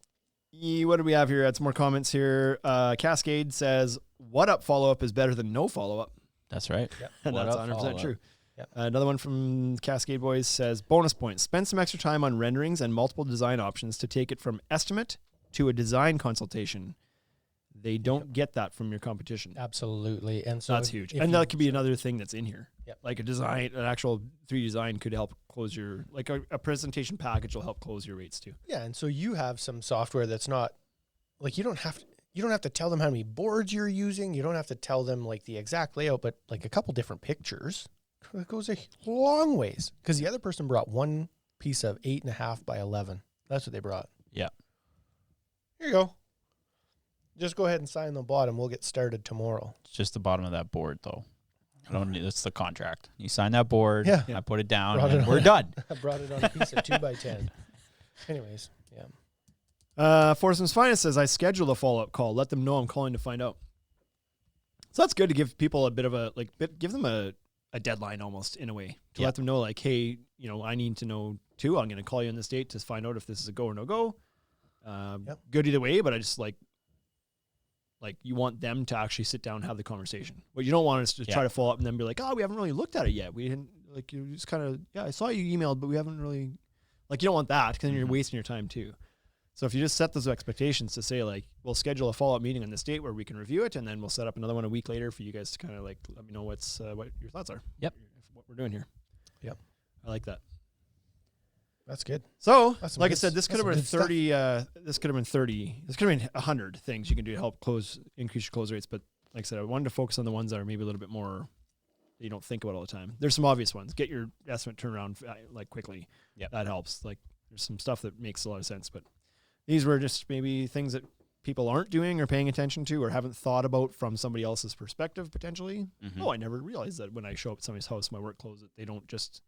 what do we have here? Add some more comments here. Cascade says, "What up follow-up is better than no follow-up." That's right. Yep. And What that's up 100% follow-up? true. Yep. Another one from Cascade Boys says, bonus points. Spend some extra time on renderings and multiple design options to take it from estimate to a design consultation. They don't get that from your competition. Absolutely. And so That's huge. And that could be another thing that's in here. Yep. Like an actual 3D design could help close your, like a presentation package will help close your rates too. Yeah, and so you have some software that's not like you don't have to tell them how many boards you're using. You don't have to tell them like the exact layout, but like a couple different pictures. It goes a long ways because the other person brought one piece of 8.5 by 11. That's what they brought. Yeah. Here you go. Just go ahead and sign the bottom. We'll get started tomorrow. It's just the bottom of that board, though. I don't need. That's the contract. You sign that board. Yeah. I put it down. Brought And it we're on. done. I brought it on a piece of 2 by 10. Anyways, yeah. Forceman's Finest says, I schedule a follow-up call. Let them know I'm calling to find out. So that's good to give people a bit of a, give them a deadline almost in a way to let them know like, hey, I need to know too. I'm going to call you on this date to find out if this is a go or no go. Good either way, but I just like you want them to actually sit down and have the conversation. What you don't want is to try to follow up and then be like, oh, we haven't really looked at it yet. We didn't you just kind of, I saw you emailed, but we haven't really, you don't want that because then you're wasting your time too. So if you just set those expectations to say like, we'll schedule a follow-up meeting on this date where we can review it, and then we'll set up another one a week later for you guys to kind of like let me know what your thoughts are. Yep. What we're doing here. Yep. I like that. That's good. So, That's some like I good- said, this could that's have been some good 30. This could have been 30. This could have been 100 things you can do to help increase your close rates. But like I said, I wanted to focus on the ones that are maybe a little bit more that you don't think about all the time. There's some obvious ones. Get your estimate turned around like quickly. Yep. That helps. Like there's some stuff that makes a lot of sense, but these were just maybe things that people aren't doing or paying attention to or haven't thought about from somebody else's perspective potentially. Mhm. Oh, I never realized that when I show up at somebody's house, my work clothes, that they don't just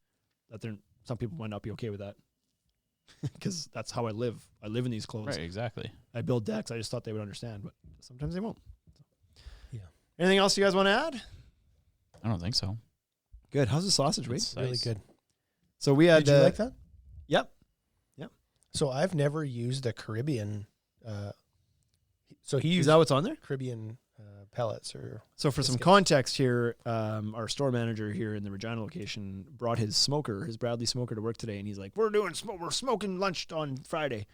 some people might not be okay with that. Because that's how I live. I live in these clothes. Right. Exactly. I build decks. I just thought they would understand, but sometimes they won't. Yeah. Anything else you guys want to add? I don't think so. Good. How's the sausage, Wade? It's Really nice. good. So we had. Did you like that? Yep. So I've never used the Caribbean. So he Is used that what's on there? Caribbean pellets or So for some biscuits. context here, our store manager here in the Regina location brought his Bradley smoker to work today, and he's like, we're smoking lunch on Friday.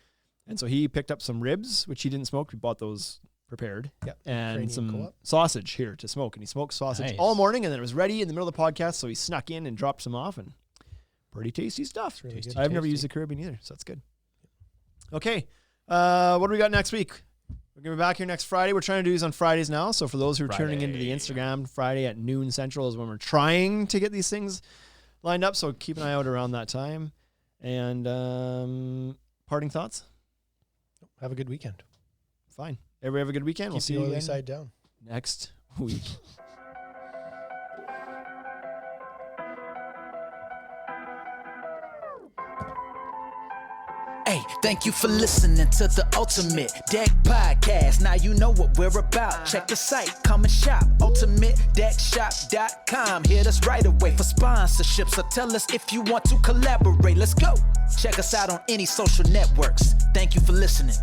And so he picked up some ribs, which he didn't smoke. We bought those prepared. Yep. And Ukrainian some co-op. sausage here to smoke. And he smoked sausage Nice. all morning, and then it was ready in the middle of the podcast, so he snuck in and dropped some off, and pretty tasty stuff. It's really good. I've never Tasty. used the Caribbean either, so that's good. Okay. What do we got next week? We're going to be back here next Friday. We're trying to do these on Fridays now. So for those who are tuning into the Instagram, Friday at noon Central is when we're trying to get these things lined up. So keep an eye out around that time. And parting thoughts? Have a good weekend. fine. Everybody have a good weekend. We'll Keep see the you oily again side down. next week. Hey, thank you for listening to the Ultimate Deck Podcast. Now you know what we're about. Check the site, come and shop. UltimateDeckShop.com. Hit us right away for sponsorships, or tell us if you want to collaborate. Let's go. Check us out on any social networks. Thank you for listening.